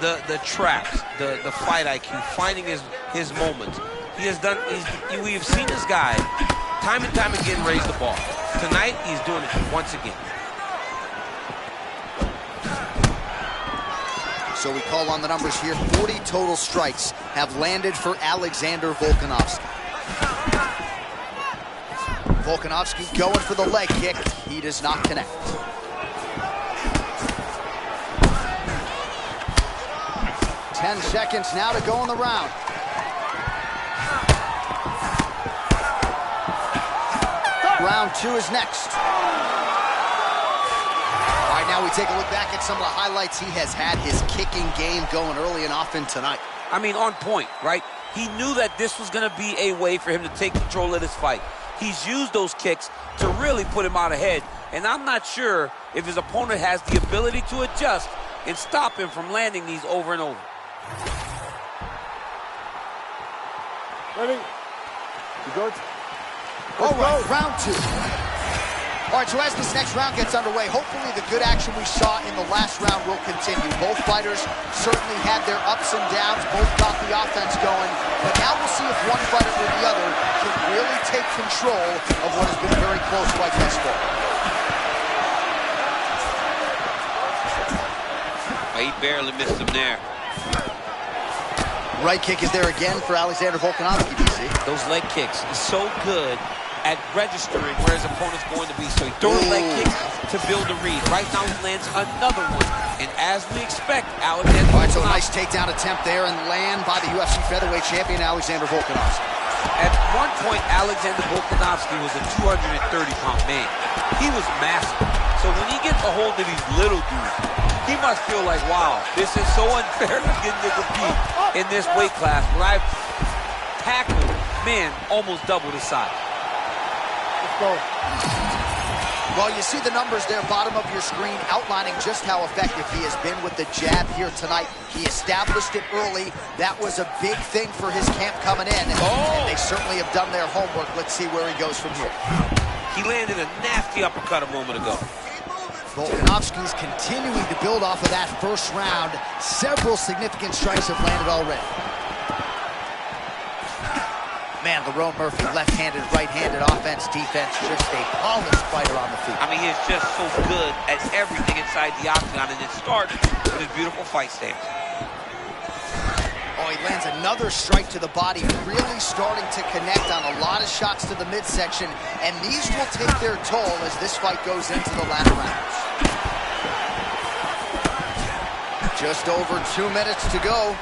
the traps, the fight IQ, finding his moments. He has done. We have seen this guy time and time again raise the bar. Tonight, he's doing it once again. So we call on the numbers here. 40 total strikes have landed for Alexander Volkanovski. Volkanovski going for the leg kick. He does not connect. Ten seconds now to go in the round. Round two is next. All right, now we take a look back at some of the highlights. He has had his kicking game going early and often tonight. I mean, on point, right? He knew that this was going to be a way for him to take control of this fight. He's used those kicks to really put him out ahead. And I'm not sure if his opponent has the ability to adjust and stop him from landing these over and over. Ready? You good? All right, round two. All right, so as this next round gets underway, hopefully the good action we saw in the last round will continue. Both fighters certainly had their ups and downs, both got the offense going, but now we'll see if one fighter or the other can really take control of what has been a very close fight thus far. He barely missed him there. Right kick is there again for Alexander Volkanovski, DC. Those leg kicks is so good at registering where his opponent's going to be. So he throws leg kicks to build a read. Right now he lands another one. And as we expect, Alexander All right, so a nice takedown attempt there and land by the UFC featherweight champion, Alexander Volkanovski. At one point, Alexander Volkanovski was a 230-pound man. He was massive. So when he gets a hold of these little dudes, he must feel like, wow, this is so unfair to get to compete in this weight class where I've tackled men almost double the size. Let's go. Well, you see the numbers there, bottom of your screen, outlining just how effective he has been with the jab here tonight. He established it early. That was a big thing for his camp coming in. And they certainly have done their homework. Let's see where he goes from here. He landed a nasty uppercut a moment ago. Volkanovski's continuing to build off of that first round. Several significant strikes have landed already. Man, Lerone Murphy, left-handed, right-handed offense, defense, just a polished fighter on the feet. I mean, he is just so good at everything inside the octagon, and it starts with his beautiful fight stance. Oh, he lands another strike to the body, really starting to connect on a lot of shots to the midsection, and these will take their toll as this fight goes into the latter rounds. Just over 2 minutes to go.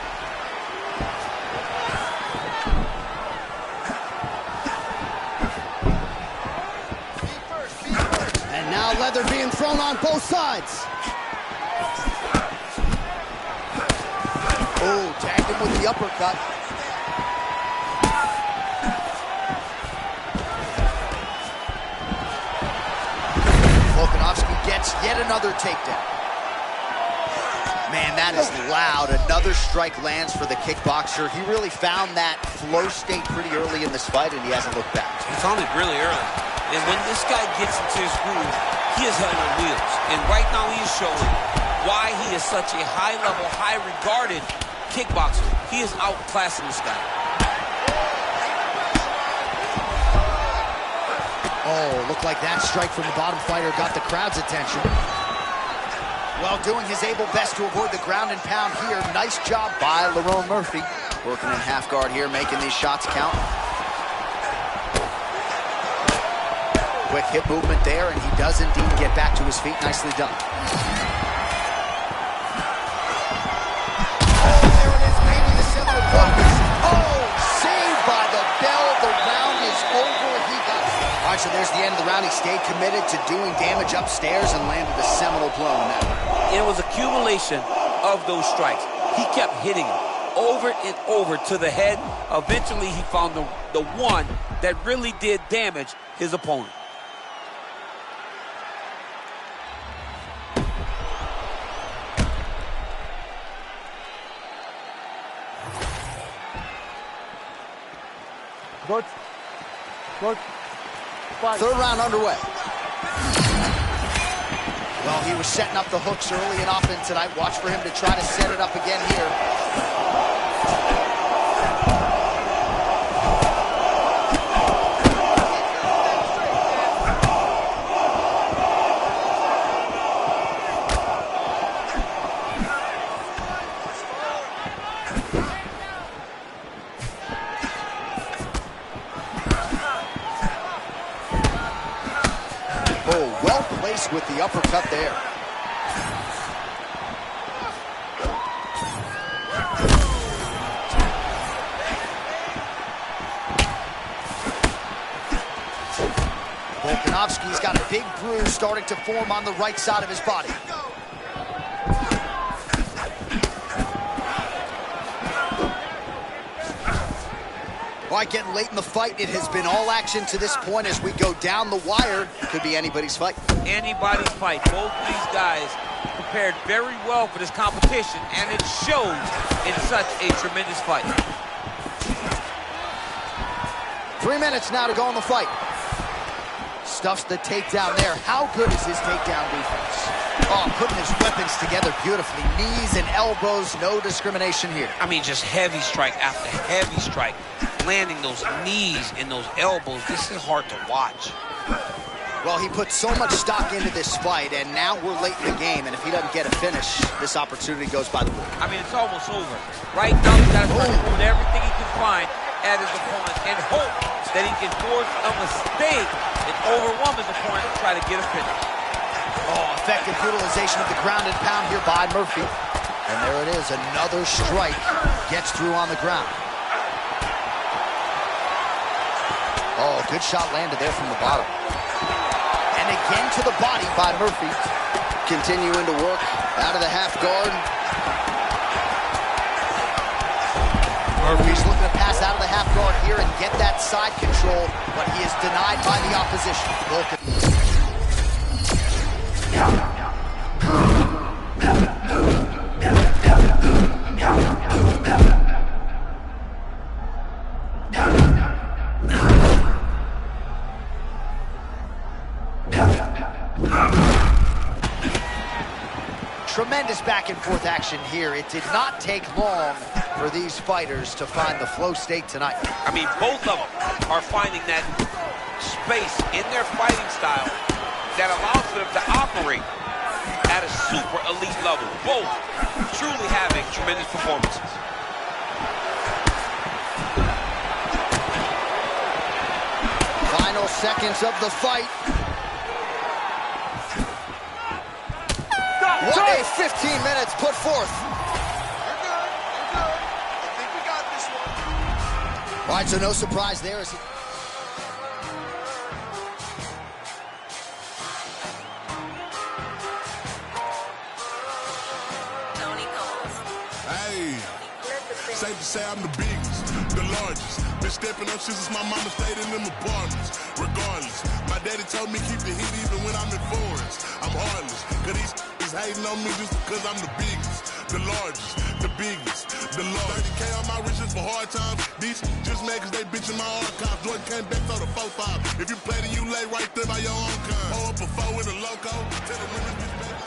And now leather being thrown on both sides. Oh, tagged him with the uppercut. Volkanovski gets yet another takedown. Man, that is loud. Another strike lands for the kickboxer. He really found that flow state pretty early in this fight, and he hasn't looked back. He found it really early. And when this guy gets into his groove, he is held on wheels. And right now he is showing why he is such a high-level, high-regarded kickboxer. He is outclassing this guy. Oh, looked like that strike from the bottom fighter got the crowd's attention. Well, doing his able best to avoid the ground and pound here. Nice job by Lerone Murphy. Working in half guard here, making these shots count. Quick hip movement there, and he does indeed get back to his feet. Nicely done. Oh, there it is, maybe the seminal focus. Oh, saved by the bell. The round is over. He got it. All right, so there's the end of the round. He stayed committed to doing damage upstairs and landed a seminal blow in that one. It was accumulation of those strikes. He kept hitting him over and over to the head. Eventually, he found the one that really did damage his opponent. Good. Good. Fight. Third round underway. Well, he was setting up the hooks early and often tonight. Watch for him to try to set it up again here. Oh, well placed with the uppercut there. Volkanovski's got a big bruise starting to form on the right side of his body. All right, getting late in the fight. It has been all action to this point as we go down the wire. Could be anybody's fight. Anybody's fight. Both of these guys prepared very well for this competition, and it shows in such a tremendous fight. 3 minutes now to go in the fight. Stuffs the takedown there. How good is his takedown defense? Oh, putting his weapons together beautifully. Knees and elbows, no discrimination here. I mean, just heavy strike after heavy strike. Landing those knees and those elbows. This is hard to watch. Well, he put so much stock into this fight, and now we're late in the game, and if he doesn't get a finish, this opportunity goes by the book. I mean, it's almost over. Right now, he's got to try to put everything he can find at his opponent and hope that he can force a mistake and overwhelm his opponent and try to get a finish. Oh, effective utilization of the ground and pound here by Murphy. And there it is, another strike gets through on the ground. Oh, good shot landed there from the bottom. And again to the body by Murphy. Continuing to work out of the half guard. Murphy's looking to pass out of the half guard here and get that side control, but he is denied by the opposition. Tremendous back and forth action here. It did not take long for these fighters to find the flow state tonight. I mean, both of them are finding that space in their fighting style that allows them to operate at a super elite level. Both truly having tremendous performances. Final seconds of the fight. What a 15 minutes put forth. All right, so no surprise there. Hey, safe to say I'm the biggest, the largest. Been stepping up since my mama stayed in them apartments. Regardless, my daddy told me keep the heat even when I'm in foreigns. I'm heartless, cause these hating on me just because I'm the biggest, the largest, the biggest, the largest. 30K on my riches for hard times. These just mad cause they bitching my archives. Jordan came back for the 4-5. If you play then you lay right there by your own kind. Pull up a 4 with a loco. Tell the women bitch back.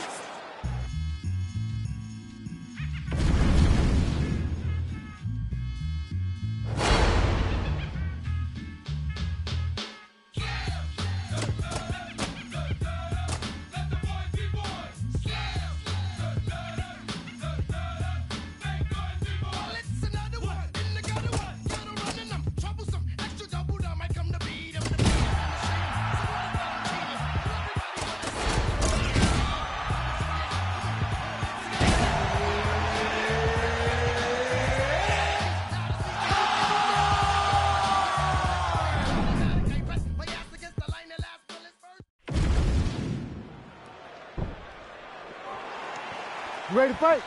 Ready to fight?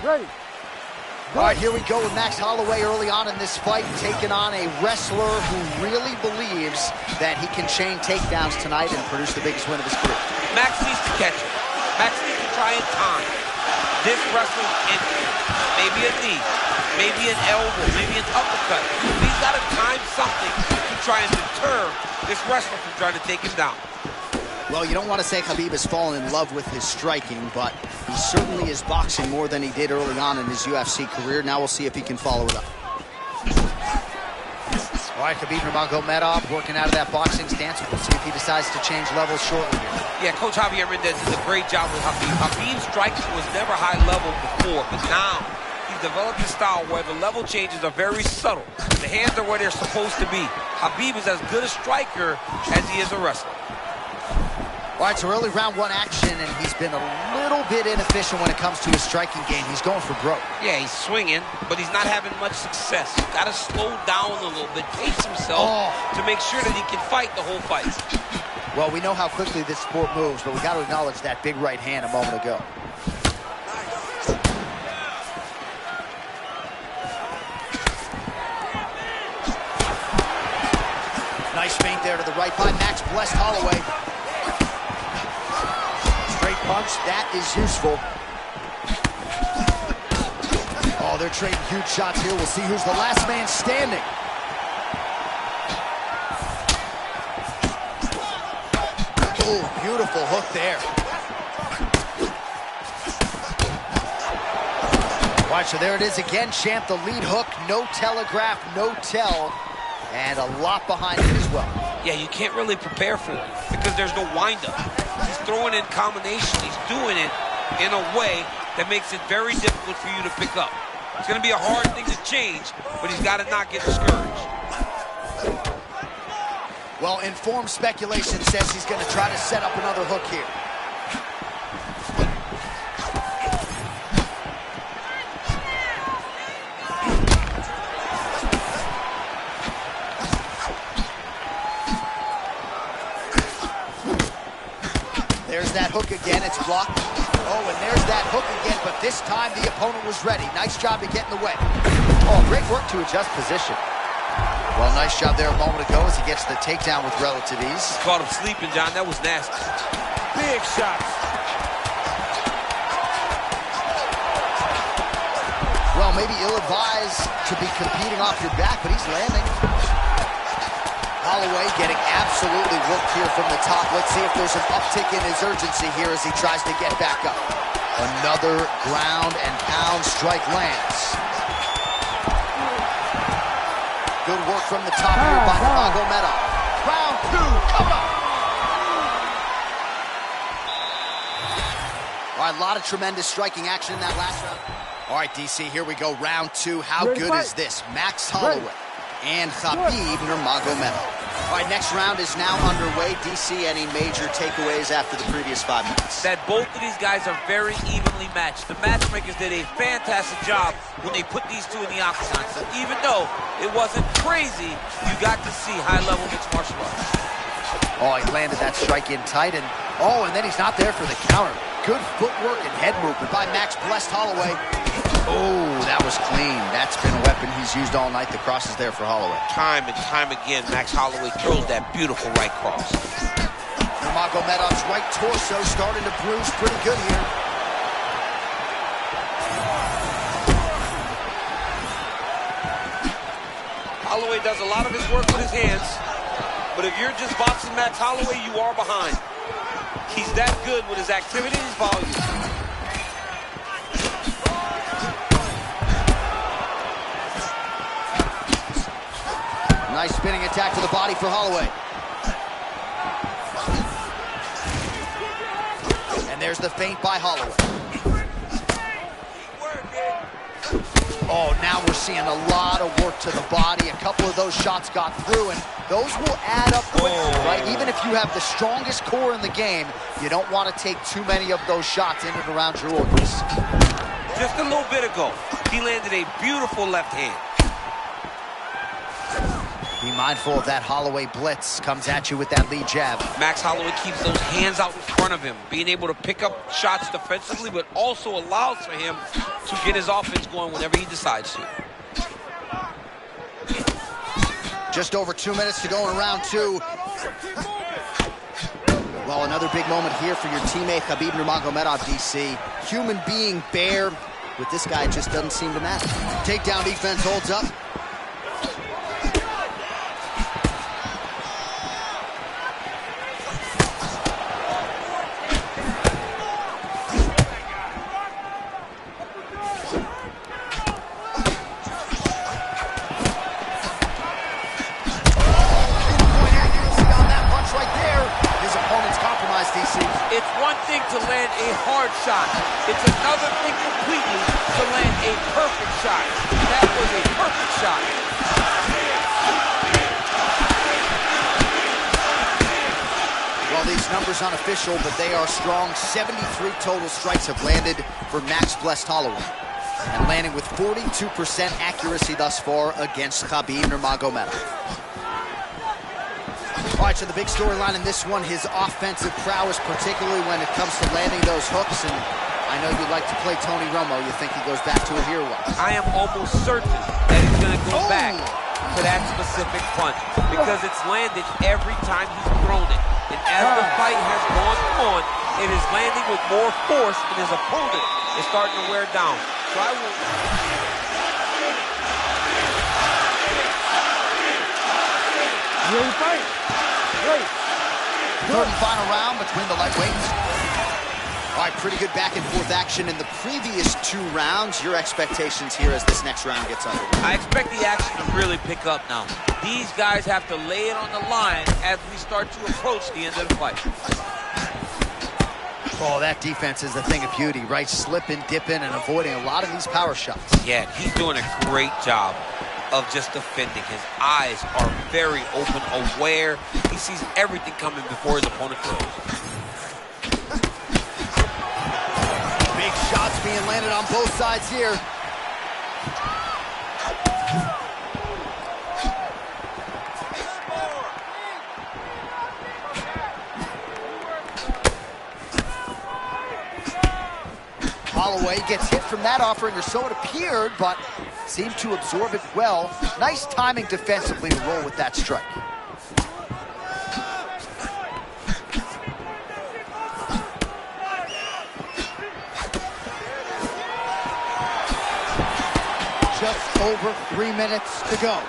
Ready. All right, here we go with Max Holloway early on in this fight, taking on a wrestler who really believes that he can chain takedowns tonight and produce the biggest win of his career. Max needs to catch it. Max needs to try and time this wrestler's entry. Maybe a knee, maybe an elbow, maybe an uppercut. He's got to time something to try and deter this wrestler from trying to take him down. Well, you don't want to say Khabib has fallen in love with his striking, but he certainly is boxing more than he did early on in his UFC career. Now we'll see if he can follow it up. All right, Khabib Nurmagomedov working out of that boxing stance. We'll see if he decides to change levels shortly here. Yeah, Coach Javier Mendez did a great job with Khabib. Khabib's striking was never high level before, but now he's developed a style where the level changes are very subtle. The hands are where they're supposed to be. Khabib is as good a striker as he is a wrestler. All right, so early round one action, and he's been a little bit inefficient when it comes to his striking game. He's going for broke. Yeah, he's swinging, but he's not having much success. He's got to slow down a little bit, pace himself to make sure that he can fight the whole fight. Well, we know how quickly this sport moves, but we got to acknowledge that big right hand a moment ago. Nice feint there to the right by Max blessed Holloway. Straight punch, that is useful. Oh, they're trading huge shots here. We'll see who's the last man standing. Oh, beautiful hook there. Watch, so there it is again, champ, the lead hook. No telegraph, no tell, and a lot behind it as well. Yeah, you can't really prepare for it because there's no windup. He's throwing in combination. He's doing it in a way that makes it very difficult for you to pick up. It's going to be a hard thing to change, but he's got to not get discouraged. Well, informed speculation says he's going to try to set up another hook here. There's that hook again, it's blocked. Oh, and there's that hook again, but this time the opponent was ready. Nice job to get in the way. Oh, great work to adjust position. Well, nice job there a moment ago as he gets the takedown with relative ease. Caught him sleeping, John. That was nasty. Big shots. Well, maybe ill-advised to be competing off your back, but he's landing. Holloway getting absolutely worked here from the top. Let's see if there's an uptick in his urgency here as he tries to get back up. Another ground and pound strike lands. Good work from the top here by Nurmagomedov. Round 2, coming up. All right, a lot of tremendous striking action in that last round. All right, DC, here we go. Round 2. How good is this? Max Holloway and Khabib Nurmagomedov. All right, next round is now underway. DC, any major takeaways after the previous 5 minutes? That both of these guys are very evenly matched. The matchmakers did a fantastic job when they put these two in the octagon. So even though it wasn't crazy, you got to see high-level mixed martial arts. Oh, he landed that strike in tight, and then he's not there for the counter. Good footwork and head movement by Max Blessed Holloway. Oh, that was clean. That's been a weapon he's used all night. The cross is there for Holloway. Time and time again, Max Holloway throws that beautiful right cross. Nurmagomedov's right torso starting to bruise pretty good here. Holloway does a lot of his work with his hands, but if you're just boxing Max Holloway, you are behind. He's that good with his activity and his volume. Nice spinning attack to the body for Holloway. And there's the feint by Holloway. Oh, now we're seeing a lot of work to the body. A couple of those shots got through, and those will add up quickly, right? Even if you have the strongest core in the game, you don't want to take too many of those shots in and around your organs. Just a little bit ago, he landed a beautiful left hand. Be mindful of that Holloway blitz. Comes at you with that lead jab. Max Holloway keeps those hands out in front of him, being able to pick up shots defensively, but also allows for him to get his offense going whenever he decides to. Just over 2 minutes to go in round 2. Well, another big moment here for your teammate Khabib Nurmagomedov, DC. Human being bear, with this guy, it just doesn't seem to matter. Takedown defense holds up. It's one thing to land a hard shot. It's another thing completely to land a perfect shot. That was a perfect shot. Well, these numbers unofficial, but they are strong. 73 total strikes have landed for Max Blessed Holloway. And landing with 42% accuracy thus far against Khabib Nurmagomedov. All right, so the big storyline in this one, his offensive prowess, particularly when it comes to landing those hooks. And I know you'd like to play Tony Romo. You think he goes back to it here or what? I am almost certain that he's going to go back to that specific punch because it's landed every time he's thrown it. And as the fight has gone on, it is landing with more force, and his opponent is starting to wear down. So I will... You ready to fight? Great. Third and final round between the lightweights. All right, pretty good back and forth action in the previous 2 rounds. Your expectations here as this next round gets underway? I expect the action to really pick up now. These guys have to lay it on the line as we start to approach the end of the fight. Oh, that defense is a thing of beauty, right? Slipping, dipping, and avoiding a lot of these power shots. Yeah, he's doing a great job of just defending. His eyes are very open, aware. He sees everything coming before his opponent throws. Big shots being landed on both sides here. Holloway gets hit from that offering, or so it appeared, but seemed to absorb it well. Nice timing defensively to roll with that strike. Just over 3 minutes to go.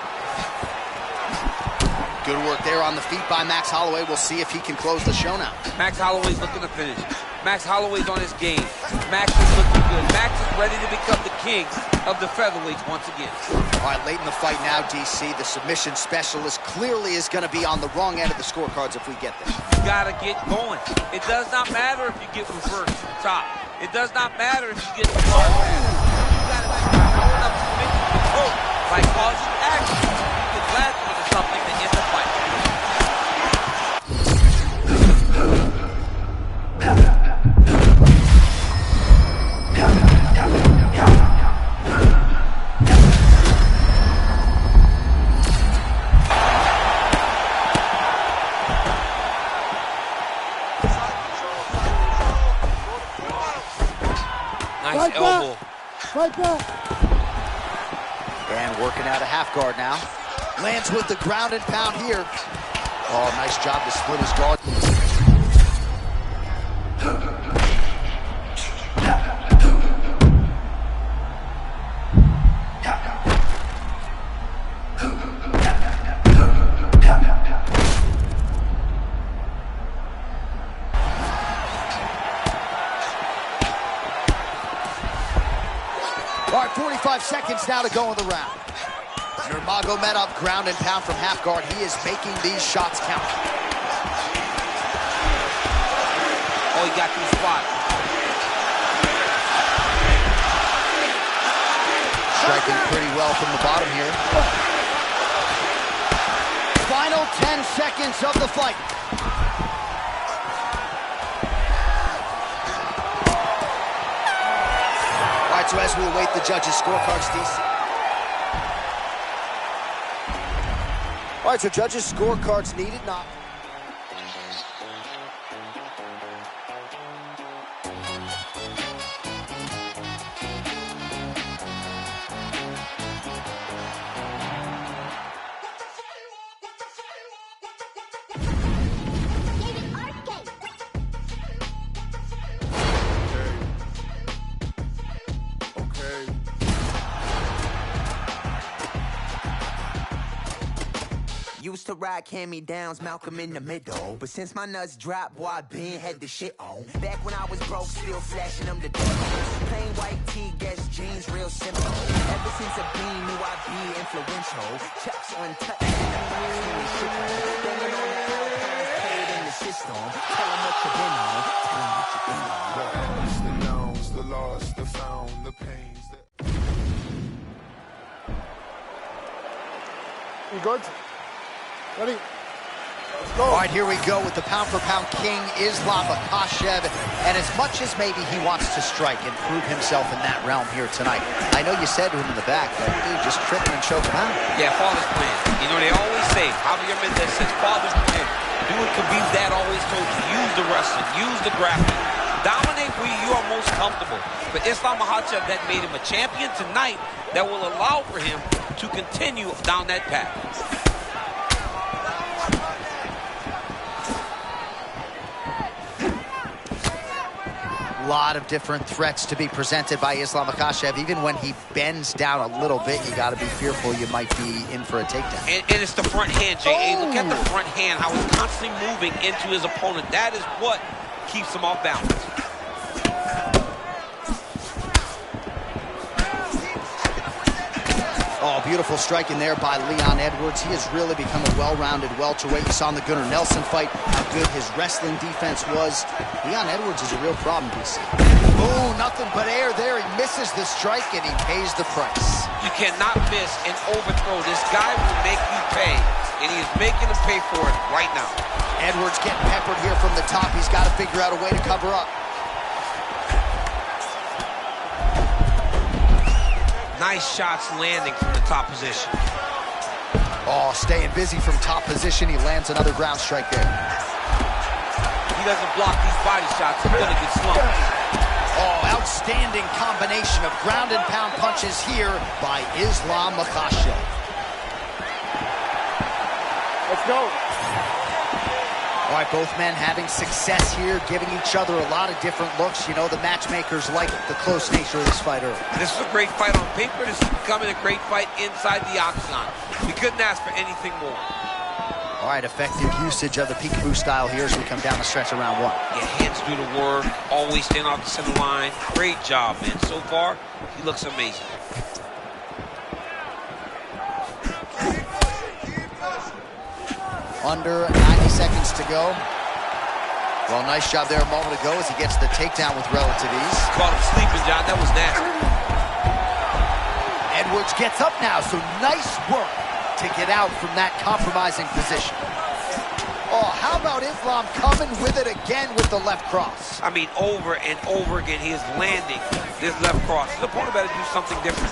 Good work there on the feet by Max Holloway. We'll see if he can close the show now. Max Holloway's looking to finish. Max Holloway's on his game. Max is looking good. Max is ready to become the king of the featherweights once again. All right, late in the fight now, DC. The submission specialist clearly is going to be on the wrong end of the scorecards if we get there. You got to get going. It does not matter if you get reversed top. It does not matter if you get the hard pass. You got to throw enough submission control by causing action. You can latch onto something to end the fight. Nice elbow. Right back. And working out a half guard now. Lands with the ground and pound here. Oh, nice job to split his guard. All right, 45 seconds now to go in the round. Nurmagomedov ground and pound from half guard. He is making these shots count. Oh, he got to the spot. Striking pretty well from the bottom here. Final 10 seconds of the fight. All right, so as we await the judges' scorecards, DC. All right, so judges' scorecards needed not. Used to ride hand-me-downs, Malcolm in the middle. But since my nuts dropped, boy, I been had the shit on. Back when I was broke, still flashing them the demos. Plain white tee, Guess jeans, real simple. Ever since a bean, knew I'd be influential. Chucks untouched, banging on the Alpines, played in the system. Tell them what you been on, tell them what you been on. The downs, the lost, the found, the pains. You good? Ready? Let's go. All right, here we go with the pound-for-pound king, Islam Makhachev. And as much as maybe he wants to strike and prove himself in that realm here tonight, I know you said to him in the back that dude just tripping and choking out. Yeah, father's plan. You know, they always say, Javier Mendez says, father's plan. Do what Khabib's dad always told you. Use the wrestling, use the grappling. Dominate where you are most comfortable. For Islam Makhachev, that made him a champion tonight that will allow for him to continue down that path. lot of different threats to be presented by Islam Makhachev. Even when he bends down a little bit, you got to be fearful you might be in for a takedown. And it's the front hand, Jay. Hey, look at the front hand, how he's constantly moving into his opponent. That is what keeps him off balance. Oh, beautiful striking there by Leon Edwards. He has really become a well-rounded welterweight. You saw in the Gunnar Nelson fight how good his wrestling defense was. Leon Edwards is a real problem, DC. Oh, nothing but air there. He misses the strike, and he pays the price. You cannot miss an overthrow. This guy will make you pay, and he is making him pay for it right now. Edwards getting peppered here from the top. He's got to figure out a way to cover up. Nice shots landing from the top position. Oh, staying busy from top position. He lands another ground strike there. He doesn't block these body shots. He's going to get slumped. Oh, outstanding combination of ground and pound punches here by Islam Makhachev. Let's go. All right, both men having success here, giving each other a lot of different looks. You know, the matchmakers like the close nature of this fight early. This is a great fight on paper. This is becoming a great fight inside the octagon. We couldn't ask for anything more. All right, effective usage of the peekaboo style here as we come down the stretch of round one. Yeah, hands do the work, always stand off the center line. Great job, man. So far, he looks amazing. Under 90 seconds to go. Well, nice job there a moment ago as he gets the takedown with relative ease. Caught him sleeping, John. That was nasty. Edwards gets up now, so nice work to get out from that compromising position. Oh, how about Islam coming with it again with the left cross? I mean, over and over again, he is landing this left cross. His opponent better do something different.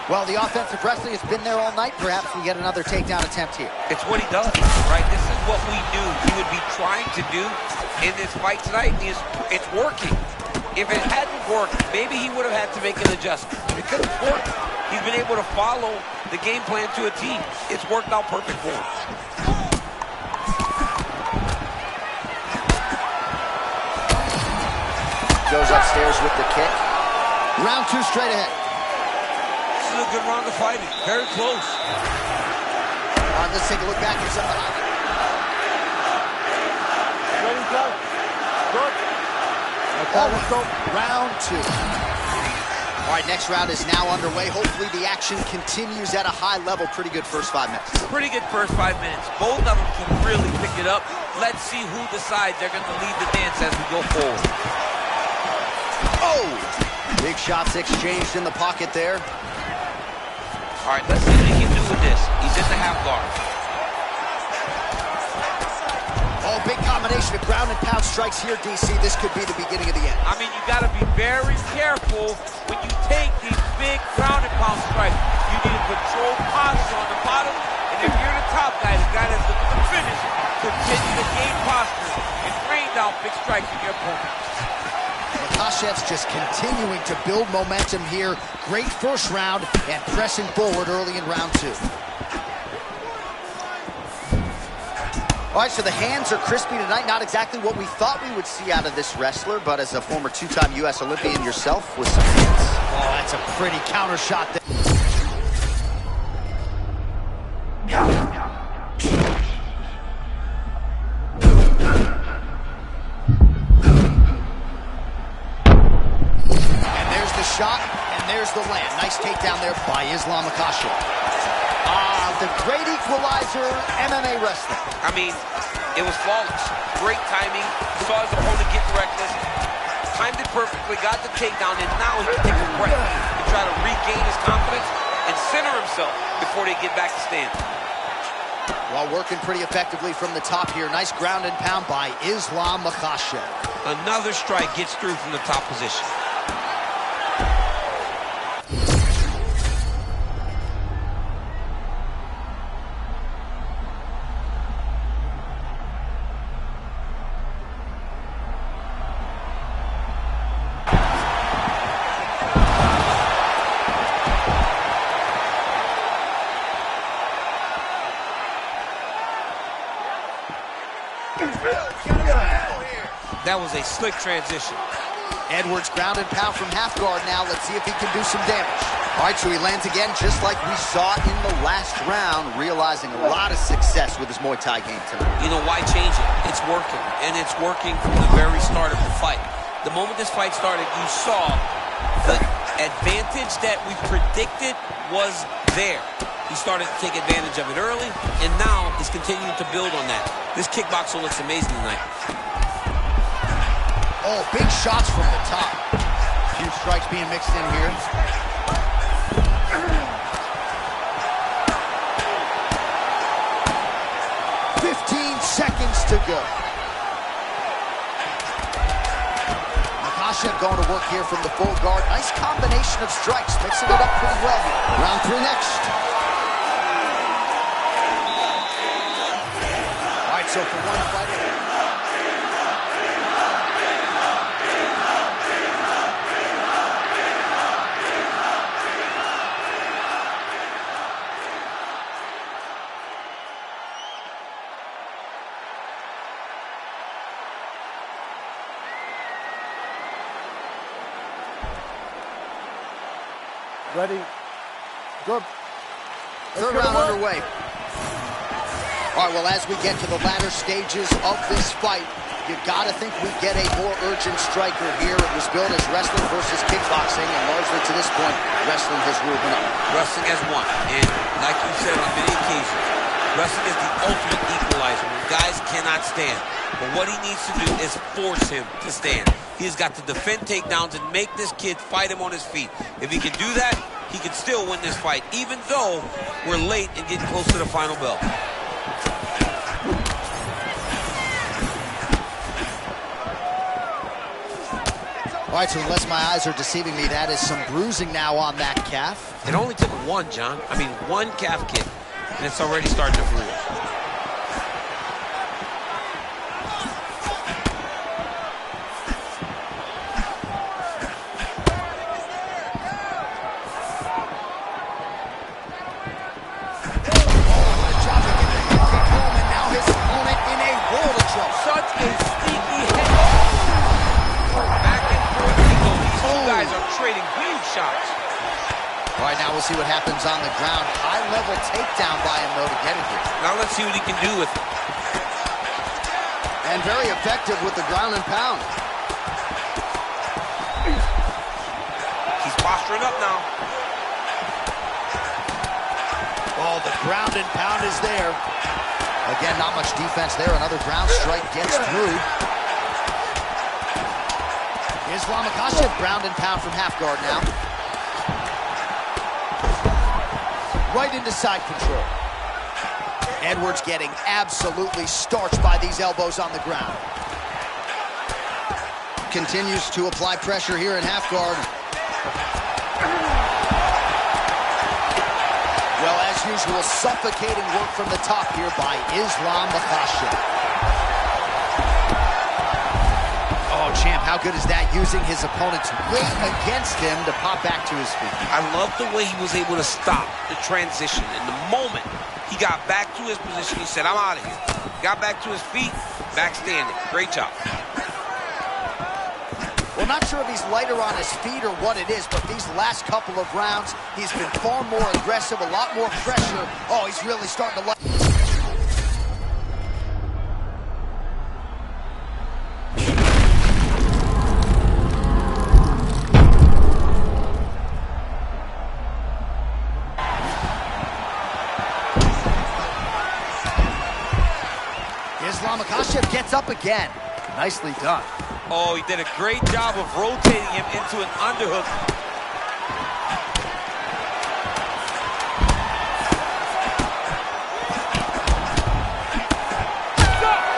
Well, the offensive wrestling has been there all night. Perhaps we get another takedown attempt here. It's what he does, right? This is what we knew he would be trying to do in this fight tonight. It's working. If it hadn't worked, maybe he would have had to make an adjustment. Because it's worked. He's been able to follow the game plan to a T. It's worked out perfect for him. Goes upstairs with the kick. Round two straight ahead. This is a good round of fighting. Very close. All right, let's take a look back at some of the highlights. Ready, go. Good. Let's go. Round two. All right, next round is now underway. Hopefully the action continues at a high level. Pretty good first 5 minutes. Pretty good first 5 minutes. Both of them can really pick it up. Let's see who decides they're going to lead the dance as we go forward. Oh! Big shots exchanged in the pocket there. All right, let's see what he can do with this. He's in the half guard. Oh, big combination of ground and pound strikes here, DC. This could be the beginning of the end. I mean, you got to be very careful when you take these big ground and pound strikes. You need to control posture on the bottom, and if you're the top guy, the guy that's looking to finish, continue to gain posture and rain down big strikes on your opponent. Makhachev's just continuing to build momentum here. Great first round and pressing forward early in round two. All right, so the hands are crispy tonight. Not exactly what we thought we would see out of this wrestler, but as a former two-time U.S. Olympian yourself with some hands. Oh, that's a pretty counter shot there. Shot, and there's the land. Nice takedown there by Islam Makhachev. The great equalizer, MMA wrestling. I mean, it was flawless. Great timing. Saw his opponent get reckless. Timed it perfectly, got the takedown, and now he can take a breath and try to regain his confidence and center himself before they get back to stand. While working pretty effectively from the top here. Nice ground and pound by Islam Makhachev. Another strike gets through from the top position. That was a slick transition. Edwards ground and pound from half guard now. Let's see if he can do some damage. All right, so he lands again just like we saw in the last round, realizing a lot of success with his Muay Thai game tonight. You know, why change it? It's working, and it's working from the very start of the fight. The moment this fight started, you saw the advantage that we predicted was there. He started to take advantage of it early, and now he's continuing to build on that. This kickboxer looks amazing tonight. Oh, big shots from the top. A few strikes being mixed in here. Seconds to go. Makhachev going to work here from the full guard. Nice combination of strikes, mixing it up pretty well here. Round 3 next. All right, so for one fighter. Ready? Good. Third round underway. All right, well, as we get to the latter stages of this fight, you gotta think we get a more urgent striker here. It was billed as wrestling versus kickboxing, and largely to this point, wrestling has ruled enough. Wrestling has won, and like you said on many occasions, wrestling is the ultimate equalizer when guys cannot stand. But what he needs to do is force him to stand. He's got to defend takedowns and make this kid fight him on his feet. If he can do that, he can still win this fight, even though we're late and getting close to the final bell. All right, so unless my eyes are deceiving me, that is some bruising now on that calf. It only took one, John. I mean, one calf kick, and it's already starting to bruise. We'll see what happens on the ground. High-level takedown by him, though, to get it here. Now let's see what he can do with it. And very effective with the ground and pound. He's posturing up now. Oh, the ground and pound is there. Again, not much defense there. Another ground strike gets through. Islam Makhachev, ground and pound from half guard now. Right into side control. Edwards getting absolutely starched by these elbows on the ground. Continues to apply pressure here in half guard. Well, as usual, suffocating work from the top here by Islam Makhachev. Oh, champ, how good is that? Using his opponent's weight against him to pop back to his feet. I love the way he was able to stop the transition. In the moment he got back to his position, he said, I'm out of here. Got back to his feet, back standing. Great job. Well, not sure if he's lighter on his feet or what it is, but these last couple of rounds, he's been far more aggressive, a lot more pressure. Oh, he's really starting to like. Islam Makhachev gets up again. Nicely done. Oh, he did a great job of rotating him into an underhook.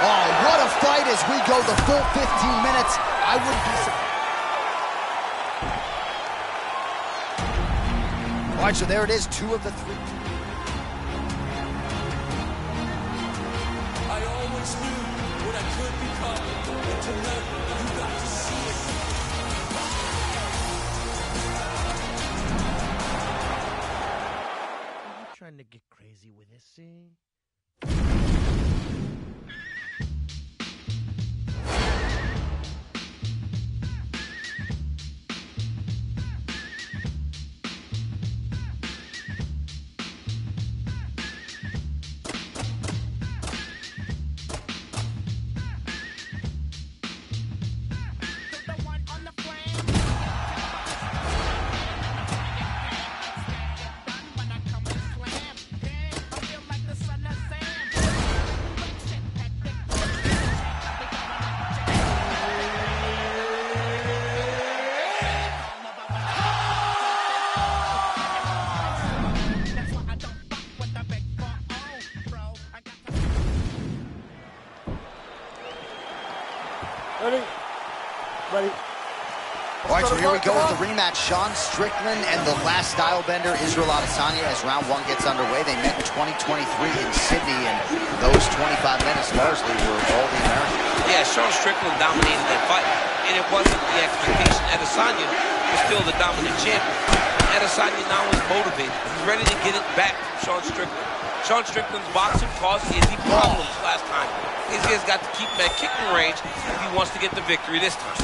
Oh, what a fight as we go the full 15 minutes. I wouldn't be surprised. All right, so there it is, 2 of the 3. I always knew what I could become, and tonight you got to see it. Are you trying to get crazy with this scene? Ready? Ready. All right, so here we go with the rematch. Sean Strickland and the last style bender, Israel Adesanya, as round one gets underway. They met in 2023 in Sydney, and those 25 minutes largely were all the Americans. Yeah, Sean Strickland dominated that fight, and it wasn't the expectation. Adesanya was still the dominant champion. Adesanya now is motivated. He's ready to get it back from Sean Strickland. Sean Strickland's boxing caused Izzy problems last time. Izzy has got to keep him at kicking range if he wants to get the victory this time.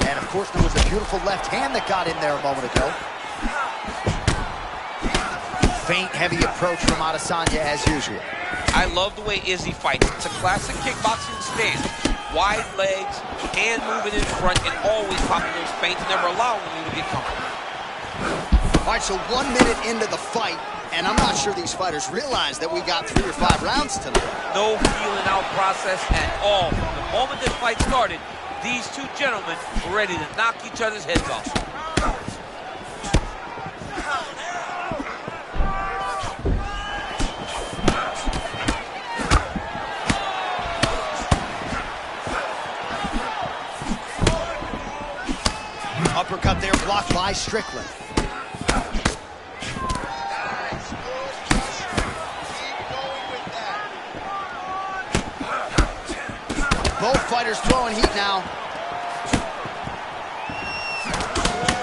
And of course, there was a beautiful left hand that got in there a moment ago. Feint heavy approach from Adesanya as usual. I love the way Izzy fights. It's a classic kickboxing stance. Wide legs, hand moving in front, and always popping those feints, never allowing you to get comfortable. All right, so 1 minute into the fight, and I'm not sure these fighters realize that we got 3 or 5 rounds tonight. No feeling out process at all. From the moment this fight started, these two gentlemen were ready to knock each other's heads off. Uppercut there, blocked by Strickland. Both fighters throwing heat now.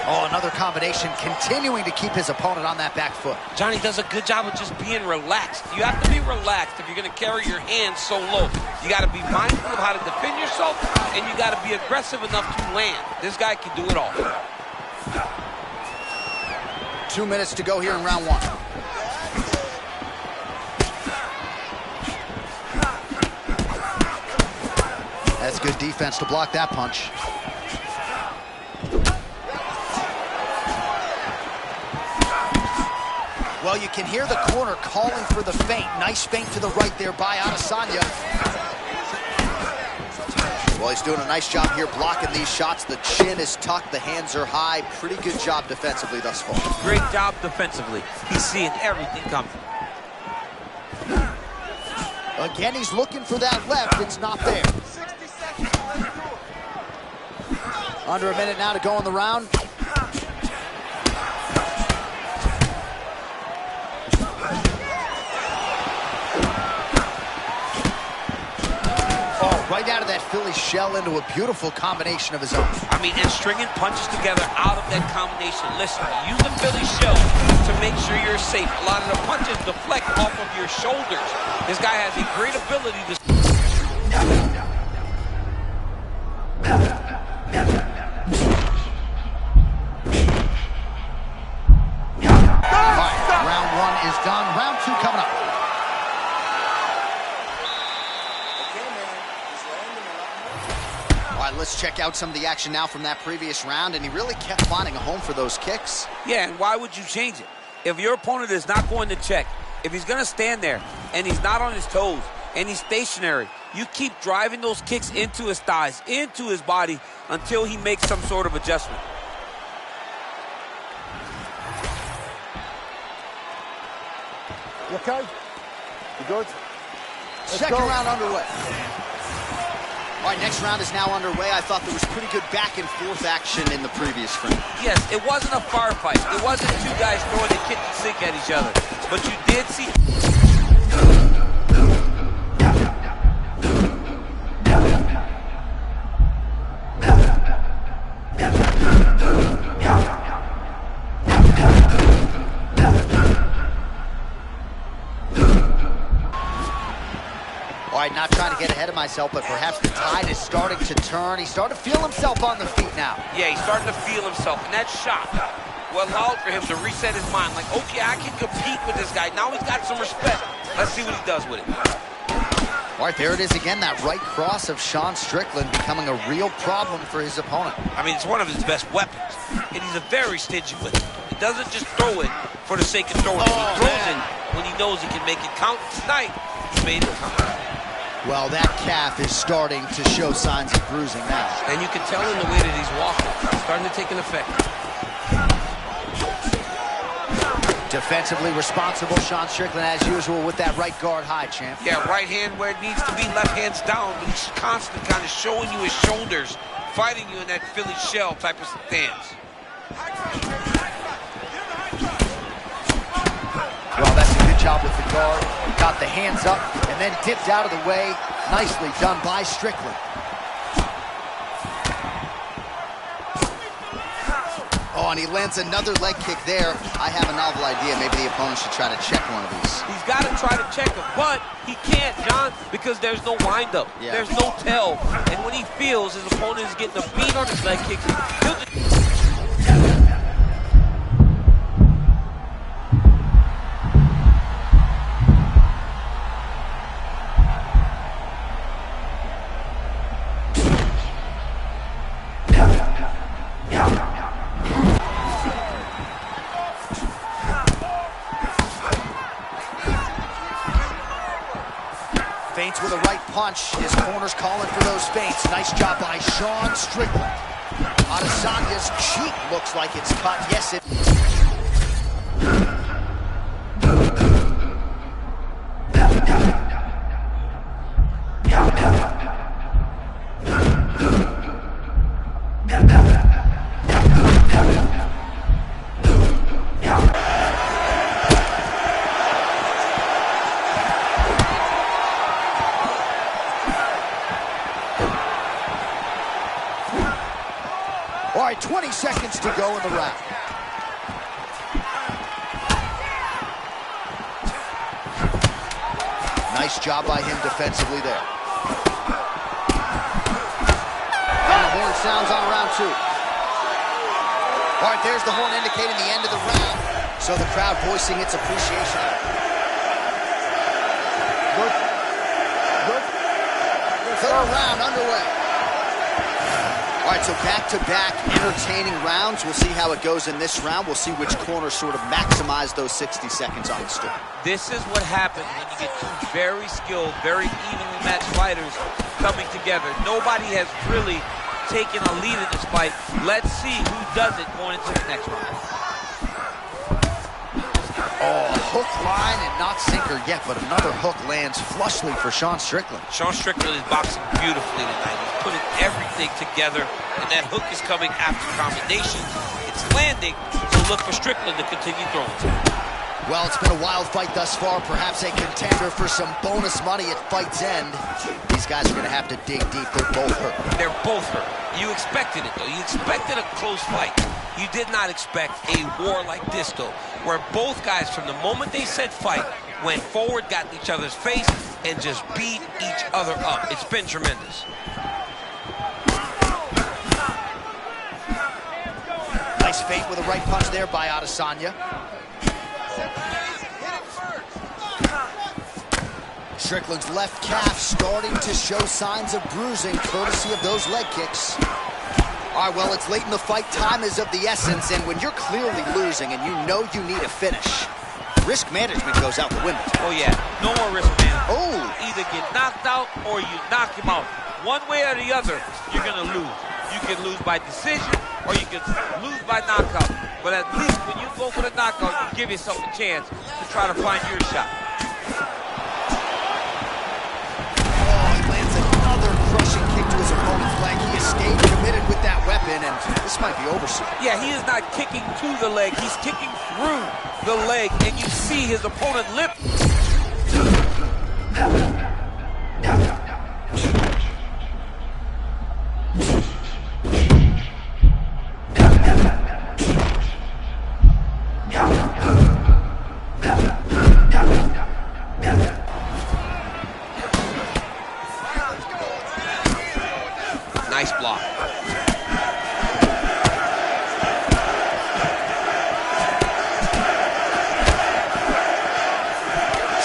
Oh, another combination, continuing to keep his opponent on that back foot. Johnny does a good job of just being relaxed. You have to be relaxed if you're going to carry your hands so low. You got to be mindful of how to defend yourself, and you got to be aggressive enough to land. This guy can do it all. 2 minutes to go here in round one. That's good defense to block that punch. Well, you can hear the corner calling for the feint. Nice feint to the right there by Adesanya. Well, he's doing a nice job here blocking these shots. The chin is tucked, the hands are high. Pretty good job defensively thus far. Great job defensively. He's seeing everything coming. Again, he's looking for that left. It's not there. Under a minute now to go in the round. Oh, right out of that Philly shell into a beautiful combination of his own. I mean, and stringing punches together out of that combination. Listen, use the Philly shell to make sure you're safe. A lot of the punches deflect off of your shoulders. This guy has a great ability to... Let's check out some of the action now from that previous round, and he really kept finding a home for those kicks. Yeah, and why would you change it? If your opponent is not going to check, if he's going to stand there and he's not on his toes and he's stationary, you keep driving those kicks into his thighs, into his body, until he makes some sort of adjustment. You okay? You good? Second round underway. All right, next round is now underway. I thought there was pretty good back and forth action in the previous frame. Yes, it wasn't a firefight. It wasn't two guys throwing the kitchen sink at each other. But you did see... All right, not trying to get ahead of myself, but perhaps the tide is starting to turn. He's starting to feel himself on the feet now. Yeah, he's starting to feel himself, and that shot will allow for him to reset his mind. Like, okay, I can compete with this guy. Now he's got some respect. Let's see what he does with it. All right, there it is again, that right cross of Sean Strickland becoming a real problem for his opponent. I mean, it's one of his best weapons, and he's a very stingy with it. He doesn't just throw it for the sake of throwing it. He throws it when he knows he can make it count. Tonight, he made it count. Well, that calf is starting to show signs of bruising now. And you can tell in the way that he's walking. It's starting to take an effect. Defensively responsible, Sean Strickland, as usual, with that right guard high, champ. Yeah, right hand where it needs to be, left hand's down, but he's constantly kind of showing you his shoulders, fighting you in that Philly shell type of stance. Well, that's a good job with the guard. Got the hands up and then dipped out of the way. Nicely done by Strickland. Oh, and he lands another leg kick there. I have a novel idea. Maybe the opponent should try to check one of these. He's got to try to check him, but he can't, John, because there's no windup. Yeah. There's no tell. And when he feels his opponent is getting a beat on his leg kicks, he'll just... Feints with a right punch. His corner's calling for those feints. Nice job by Sean Strickland. Adesanya's cheek looks like it's cut. Yes, it... All right, 20 seconds to go in the round. Nice job by him defensively there. And the horn sounds on round 2. All right, there's the horn indicating the end of the round. So the crowd voicing its appreciation. Good. Third round underway. All right, so back-to-back entertaining rounds. We'll see how it goes in this round. We'll see which corner sort of maximize those 60 seconds on the stick. This is what happens when you get two very skilled, very evenly matched fighters coming together. Nobody has really taken a lead in this fight. Let's see who does it going into the next round. Oh, hook, line, and not sinker yet, but another hook lands flushly for Sean Strickland. Sean Strickland is boxing beautifully tonight. He's putting everything together, and that hook is coming after combinations. It's landing, so look for Strickland to continue throwing. Well, it's been a wild fight thus far, perhaps a contender for some bonus money at fight's end. These guys are going to have to dig deep. They're both hurt. They're both hurt. You expected it, though. You expected a close fight. You did not expect a war like this, though, where both guys, from the moment they said fight, went forward, got in each other's face, and just beat each other up. It's been tremendous. Nice feint with a right punch there by Adesanya. Strickland's left calf starting to show signs of bruising, courtesy of those leg kicks. All right, well, it's late in the fight. Time is of the essence, and when you're clearly losing and you know you need a finish, risk management goes out the window. Oh, yeah. No more risk management. Oh! Either get knocked out or you knock him out. One way or the other, you're going to lose. You can lose by decision or you can lose by knockout. But at least when you go for the knockout, you give yourself a chance to try to find your shot. Crushing kick to his opponent's leg. He is stayed committed with that weapon, and this might be over soon. Yeah, he is not kicking to the leg. He's kicking through the leg, and you see his opponent lip. Nice block.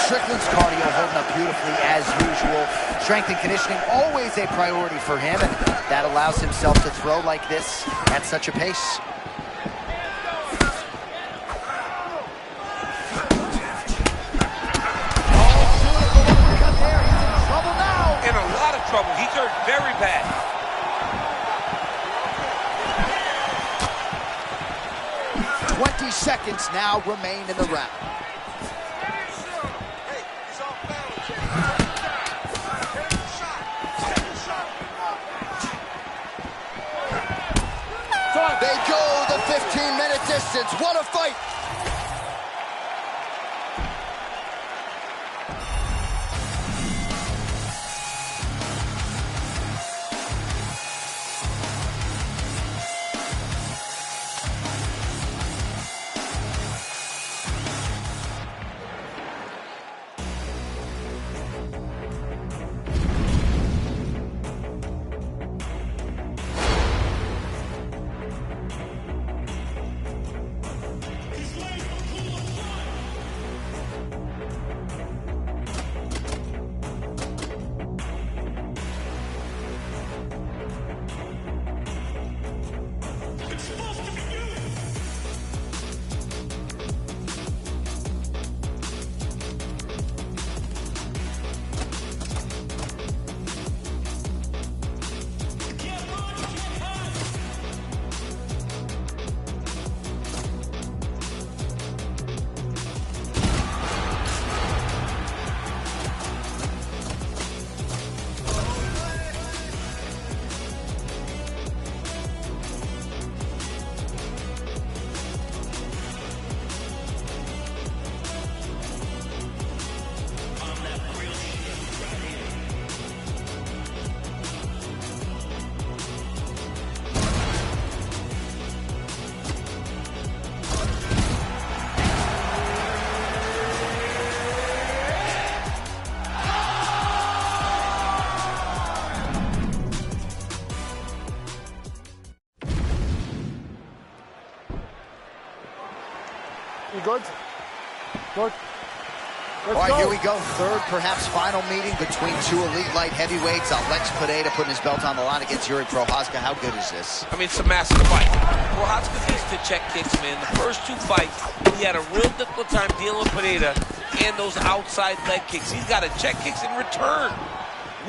Strickland's cardio holding up beautifully as usual. Strength and conditioning always a priority for him, and that allows himself to throw like this at such a pace. In a lot of trouble. He's hurt very bad. seconds now remain in the round. They go the 15-minute distance. What a fight! You good? Good. All right, here we go. Third, perhaps final meeting between two elite light heavyweights. Alex Pineda putting his belt on the line against Yuri Prochazka. How good is this? I mean, it's a massive fight. Prochazka needs to check kicks, man. The first two fights, he had a real difficult time dealing with Pineda and those outside leg kicks. He's got to check kicks in return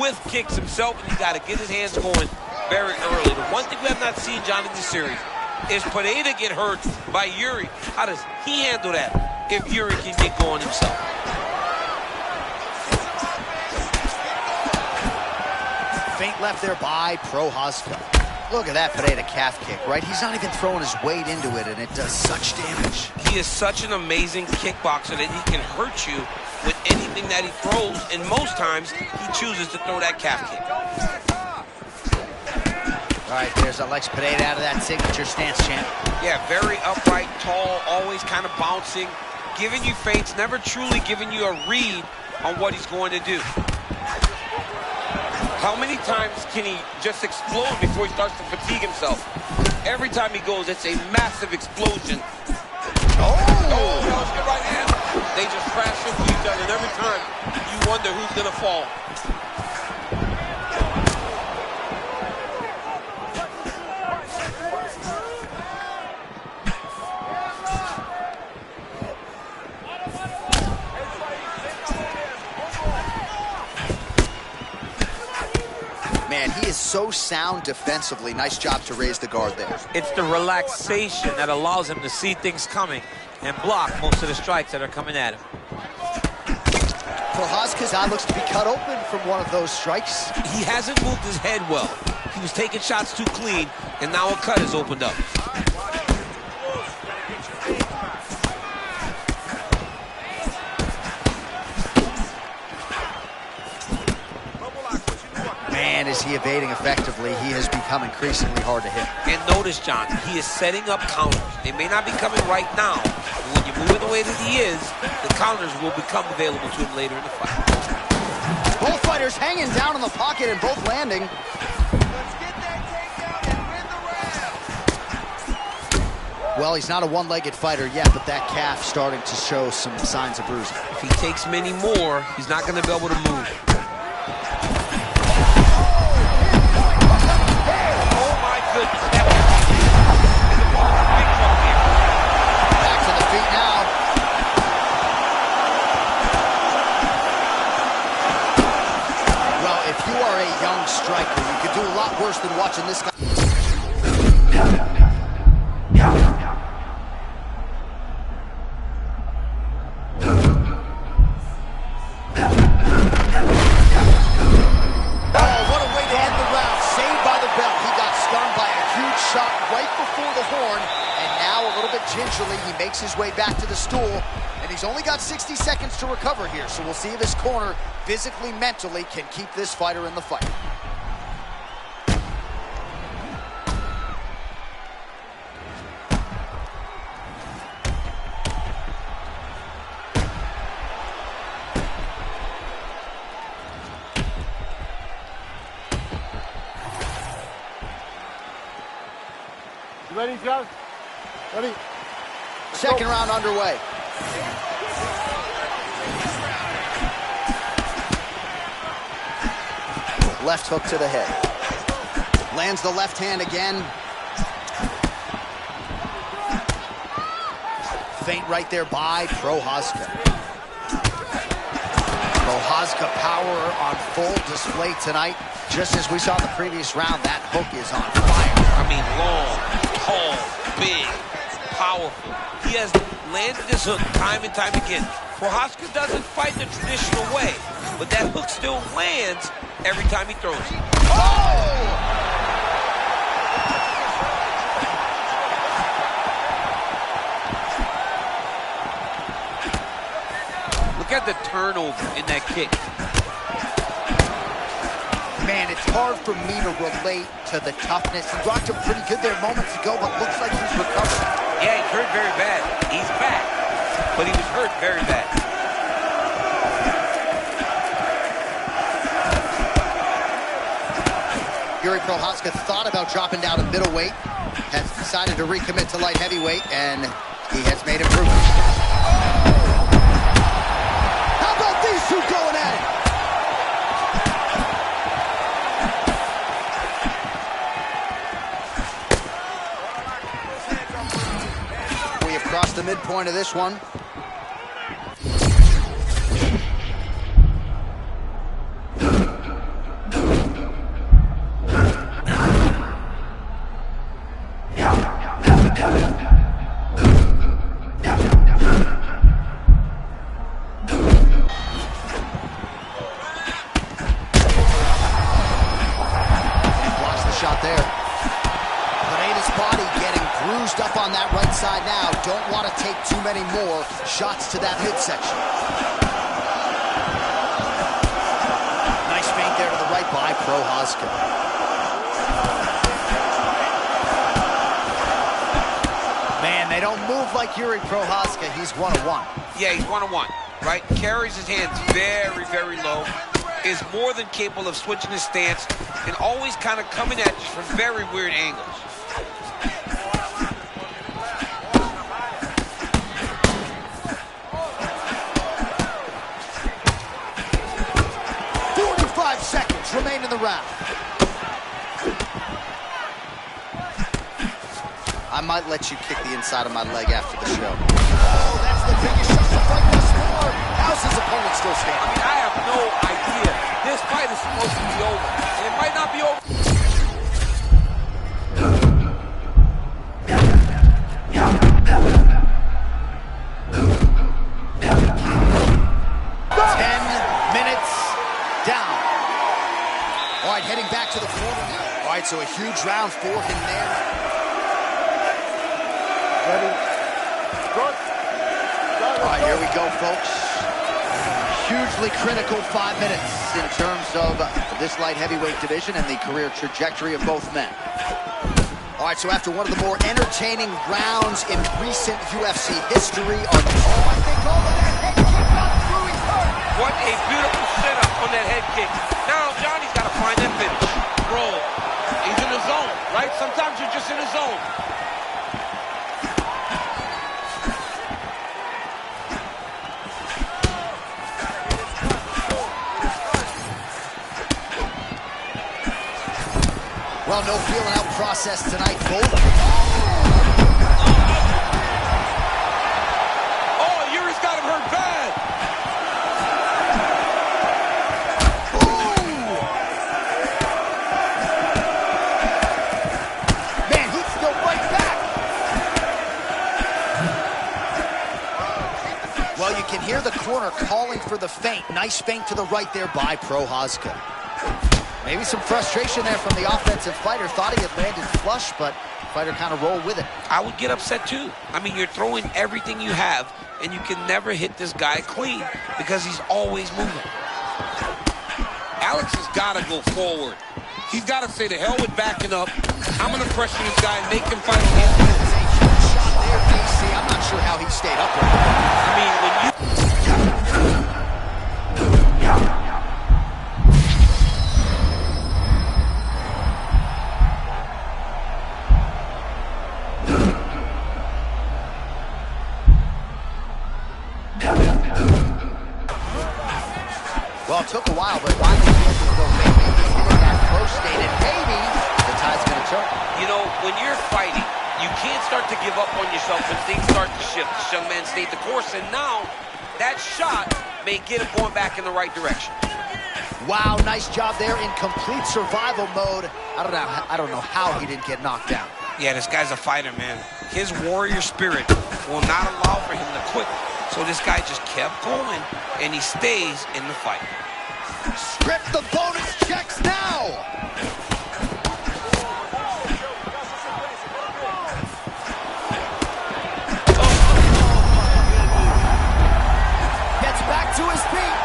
with kicks himself, and he's got to get his hands going very early. The one thing we have not seen, John, in this series is Pineda get hurt by Yuri. How does he handle that if Yuri can get going himself? Feint left there by Prochazka. Look at that Pineda calf kick, right? He's not even throwing his weight into it, and it does such damage. He is such an amazing kickboxer that he can hurt you with anything that he throws, and most times he chooses to throw that calf kick. All right, there's Alex Pineda out of that signature stance, champ. Yeah, very upright, tall, always kind of bouncing, giving you feints, never truly giving you a read on what he's going to do. How many times can he just explode before he starts to fatigue himself? Every time he goes, it's a massive explosion. Oh, that was good right hand. They just crash into each other, and every time you wonder who's going to fall. Man, he is so sound defensively. Nice job to raise the guard there. It's the relaxation that allows him to see things coming and block most of the strikes that are coming at him. Prochazka's eye looks to be cut open from one of those strikes. He hasn't moved his head well. He was taking shots too clean, and now a cut has opened up. Man, is he evading effectively. He has become increasingly hard to hit. And notice, John, he is setting up counters. They may not be coming right now, but when you move it the way that he is, the counters will become available to him later in the fight. Both fighters hanging down in the pocket and both landing. Well, he's not a one-legged fighter yet, but that calf starting to show some signs of bruising. If he takes many more, he's not going to be able to move. Striker, you could do a lot worse than watching this guy. gingerly, he makes his way back to the stool, and he's only got 60 seconds to recover here, so we'll see if his corner, physically, mentally, can keep this fighter in the fight. You ready, guys? Ready? Second round underway. Left hook to the head. Lands the left hand again. Feint right there by Prochazka. Prochazka power on full display tonight. Just as we saw in the previous round, that hook is on fire. I mean, long, tall, big, powerful. He has landed this hook time and time again. Prochazka doesn't fight the traditional way, but that hook still lands every time he throws it. Oh! Look at the turnover in that kick. Man, it's hard for me to relate to the toughness. He rocked him pretty good there moments ago, but looks like he's recovering. Yeah, he's hurt very bad. He's back, but he was hurt very bad. Jiri Prochazka thought about dropping down to middleweight, has decided to recommit to light heavyweight, and he has made improvements. How about these two going at it? We have crossed the midpoint of this one. Shots to that midsection. Nice feint there to the right by Prochazka. Man, they don't move like Jiri Prochazka. He's 1-1. Yeah, he's 1-1, right? Carries his hands very, very low. Is more than capable of switching his stance and always kind of coming at you from very weird angles. Remain in the round. I might let you kick the inside of my leg after the show. Oh, that's the biggest shot to fight thus far. How's his opponent still standing? I mean, I have no idea. This fight is supposed to be over, and it might not be over. Heading back to the corner now. All right, so a huge round for him there. Ready? Good. All right, here we go, folks. Hugely critical 5 minutes in terms of this light heavyweight division and the career trajectory of both men. All right, so after one of the more entertaining rounds in recent UFC history on the I think all of that head kick got through his heart. What a beautiful setup on that head kick. Now Johnny's got to find that finish. Roll. He's in the zone, right? Sometimes you're just in the zone. Well, no feeling out process tonight, both. Oh, Yuri's got him hurt bad. Man, he's still right back. Well, you can hear the corner calling for the feint. Nice feint to the right there by Prochazka. Maybe some frustration there from the offensive fighter. Thought he had landed flush, but fighter kind of roll with it. I would get upset too. I mean, you're throwing everything you have, and you can never hit this guy clean because he's always moving. Alex has got to go forward. He's got to say the hell with backing up. I'm going to pressure this guy and make him fight on his feet. Shot there, DC. I'm not sure how he stayed up with it. I mean, when you... Well, it took a while, but finally he able to go maybe hitting that close state, and maybe the tide's going to turn. You know, when you're fighting, you can't start to give up on yourself when things start to shift. This young man stayed the course, and now that shot may get him going back in the right direction. Wow, nice job there in complete survival mode. I don't know how he didn't get knocked down. Yeah, this guy's a fighter, man. His warrior spirit will not allow for him to quit. So this guy just kept going, and he stays in the fight. Strip the bonus checks now! Gets back to his feet.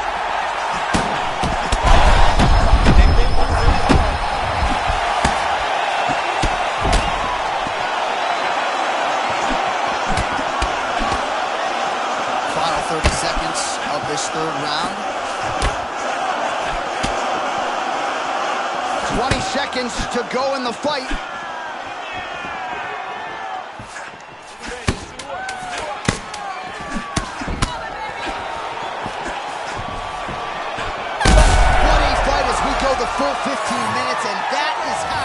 Final 30 seconds of this third round. 20 seconds to go in the fight. What a fight as we go the full 15 minutes, and that is how...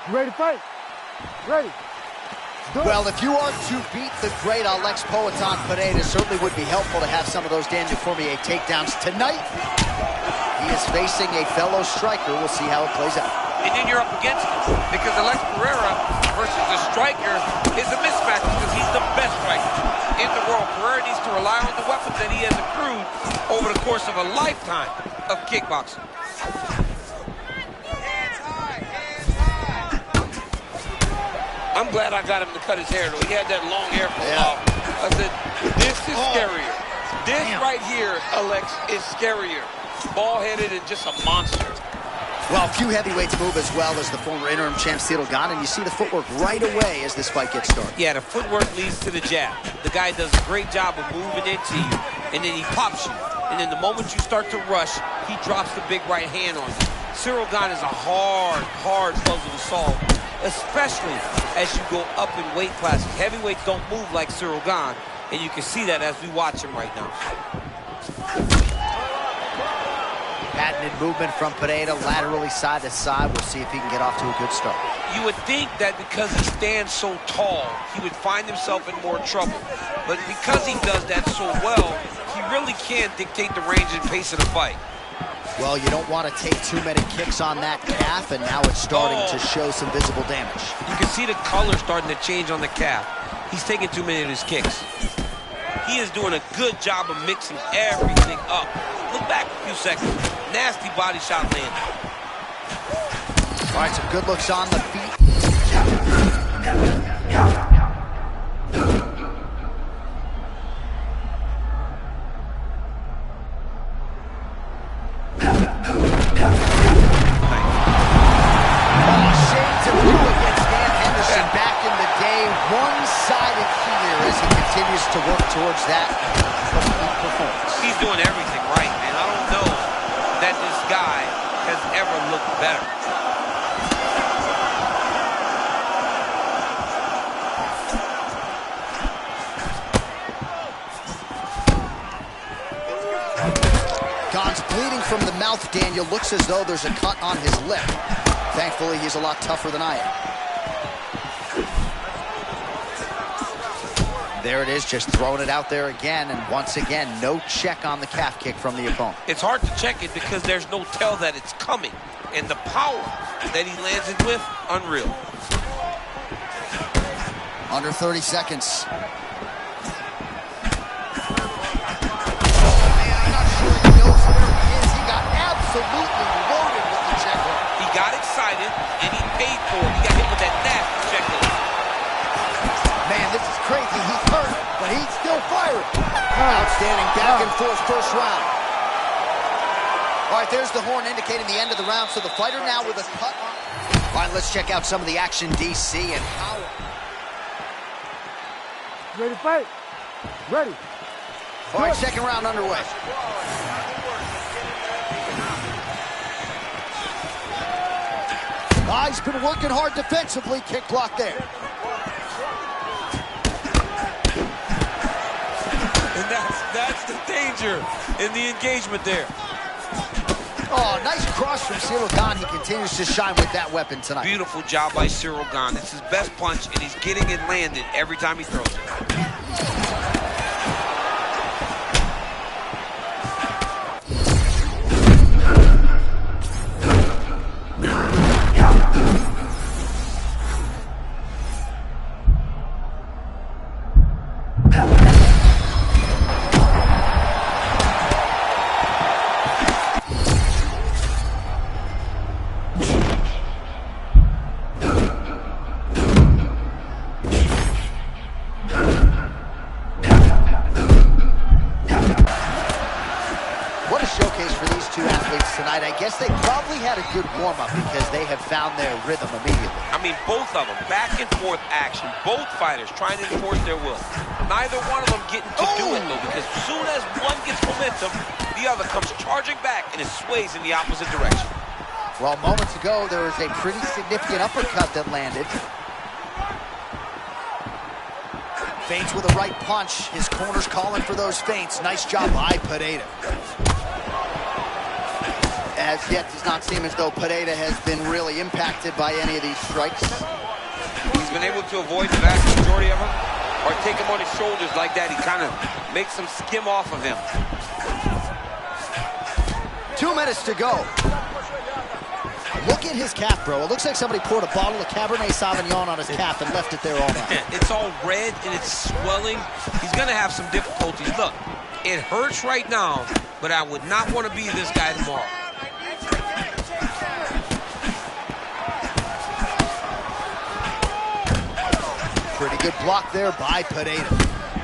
You ready to fight? Ready. Well, if you are to beat the great Alex Poatan Pereira, it certainly would be helpful to have some of those Daniel Cormier takedowns tonight. He is facing a fellow striker. We'll see how it plays out. And then you're up against him because Alex Pereira versus the striker is a mismatch because he's the best striker in the world. Pereira needs to rely on the weapons that he has accrued over the course of a lifetime of kickboxing. I'm glad I got him to cut his hair, though. He had that long hair for a while. I said, this is scarier. This right here, Alex, is scarier. Ball-headed and just a monster. Well, a few heavyweights move as well as the former interim champ Ciryl Gane, and you see the footwork right away as this fight gets started. Yeah, the footwork leads to the jab. The guy does a great job of moving into you, and then he pops you. And then the moment you start to rush, he drops the big right hand on you. Ciryl Gane is a hard puzzle to solve, especially as you go up in weight classes. Heavyweights don't move like Ciryl Gane, and you can see that as we watch him right now. Patented movement from Pereira, laterally side to side. We'll see if he can get off to a good start. You would think that because he stands so tall, he would find himself in more trouble. But because he does that so well, he really can dictate the range and pace of the fight. Well, you don't want to take too many kicks on that calf, and now it's starting to show some visible damage. You can see the color starting to change on the calf. He's taking too many of his kicks. He is doing a good job of mixing everything up. Look back a few seconds. Nasty body shot landing. All right, some good looks on the feet. to work towards that performance. He's doing everything right, man. I don't know that this guy has ever looked better. Gans bleeding from the mouth, Daniel. Looks as though there's a cut on his lip. Thankfully, he's a lot tougher than I am. There it is, just throwing it out there again, and once again, no check on the calf kick from the opponent. It's hard to check it because there's no tell that it's coming, and the power that he lands it with, unreal. Under 30 seconds. Absolutely loaded with the check hook. He got excited, and he paid for it. He got hit with that nasty check hook. Man, this is crazy. He's hurt, but he's still firing. Outstanding back and forth first round. All right, there's the horn indicating the end of the round, so the fighter now with a cut on. All right, let's check out some of the action, DC, and how. Ready to fight? Ready. All right, second round underway. He's been working hard defensively. Kick block there. And that's the danger in the engagement there. Oh, nice cross from Ciryl Gane. He continues to shine with that weapon tonight. Beautiful job by Ciryl Gane. It's his best punch, and he's getting it landed every time he throws it. I guess they probably had a good warm-up because they have found their rhythm immediately. I mean, both of them, back and forth action. Both fighters trying to enforce their will. Neither one of them getting to do it, though, because as soon as one gets momentum, the other comes charging back and it sways in the opposite direction. Well, moments ago, there was a pretty significant uppercut that landed. Feints with a right punch. His corner's calling for those feints. Nice job by Pereira. As yet, does not seem as though Pereira has been really impacted by any of these strikes. He's been able to avoid the vast majority of them, or take him on his shoulders like that. He kind of makes them skim off of him. 2 minutes to go. Look at his calf, bro. It looks like somebody poured a bottle of Cabernet Sauvignon on his calf and left it there all night. It's all red and it's swelling. He's going to have some difficulties. Look, it hurts right now, but I would not want to be this guy tomorrow. Pretty good block there by Pereira.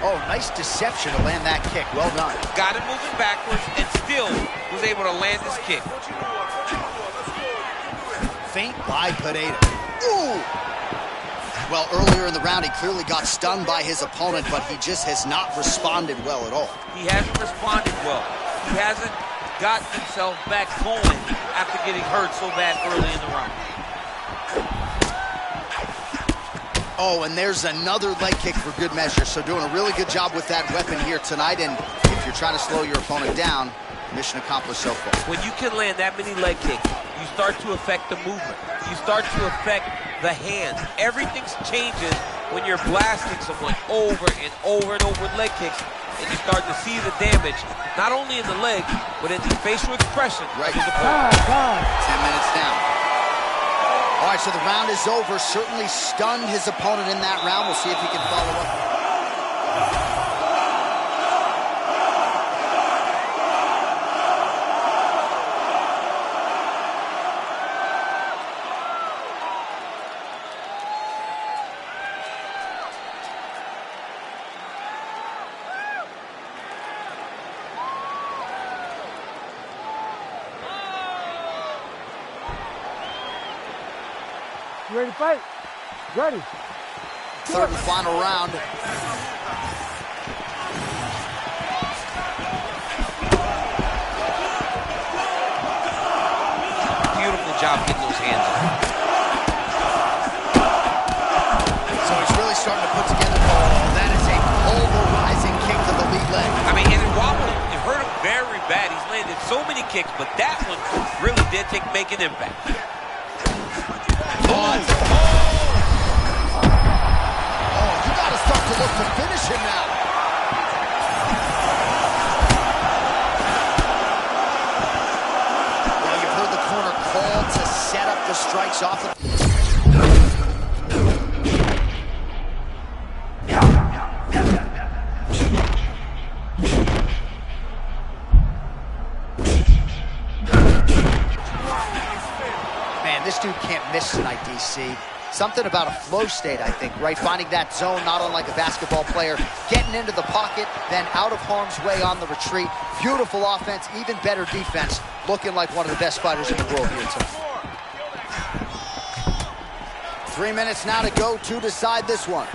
Oh, nice deception to land that kick. Well done. Got him moving backwards and still was able to land this kick. Feint by Pereira. Ooh! Well, earlier in the round, he clearly got stung by his opponent, but he just has not responded well at all. He hasn't responded well. He hasn't got himself back going after getting hurt so bad early in the round. Oh, and there's another leg kick for good measure. So doing a really good job with that weapon here tonight. And if you're trying to slow your opponent down, mission accomplished so far. When you can land that many leg kicks, you start to affect the movement. You start to affect the hands. Everything changes when you're blasting someone over and over and over with leg kicks, and you start to see the damage, not only in the leg, but in the facial expression. Right. Of his opponent. 10 minutes down. All right, so the round is over. Certainly stunned his opponent in that round. We'll see if he can follow up. You ready to fight? Ready. Third and final round. about getting those hands on. So he's really starting to put together. Oh, that is a pulverizing kick to the lead leg. I mean, and it wobbled him. It hurt him very bad. He's landed so many kicks, but that one really did make an impact. Oh, you got to start to look to finish him now. Well, you've heard the corner called to set up the strikes off the... Man, this dude can't miss tonight, DC. Something about a flow state, I think, right? Finding that zone, not unlike a basketball player, getting into the pocket, then out of harm's way on the retreat. Beautiful offense, even better defense. Looking like one of the best fighters in the world here tonight. 3 minutes now to go to decide this one.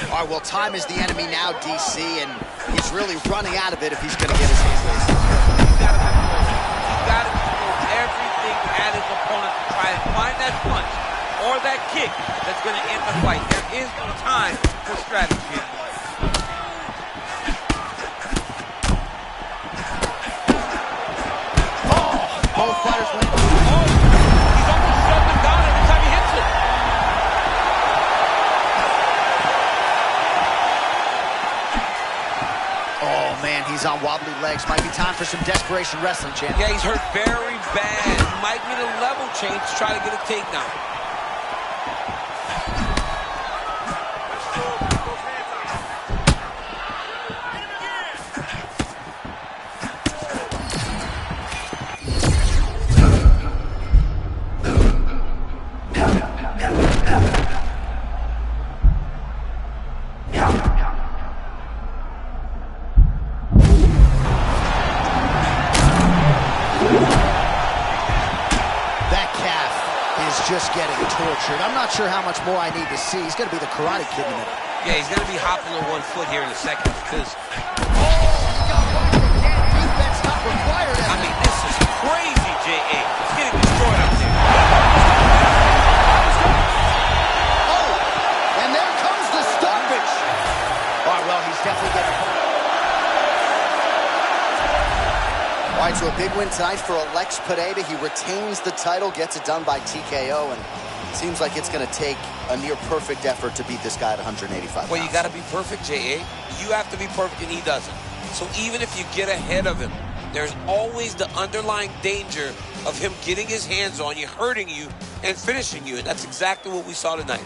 All right, well, time is the enemy now, DC, and he's really running out of it if he's going to get his hands raised. He's got to throw everything at his opponent to try and find that punch or that kick that's going to end the fight. There is no time for strategy. Both fighters went. Oh, he's almost shut him down every time he hits it. Oh, man, he's on wobbly legs. Might be time for some desperation wrestling, champ. Yeah, he's hurt very bad. Might need a level change to try to get a takedown. Just getting tortured. I'm not sure how much more I need to see. He's going to be the Karate Kid in a minute. Yeah, he's going to be hopping on 1 foot here in a second because... Defense not required. I mean, this is crazy, J.A. He's getting destroyed out there. Oh, and there comes the stoppage. All right, well, he's definitely getting hurt. All right, so a big win tonight for Alex Pereira. He retains the title, gets it done by TKO, and it seems like it's going to take a near-perfect effort to beat this guy at 185 pounds. Well, you got to be perfect, J.A. You have to be perfect, and he doesn't. So even if you get ahead of him, there's always the underlying danger of him getting his hands on you, hurting you, and finishing you, and that's exactly what we saw tonight.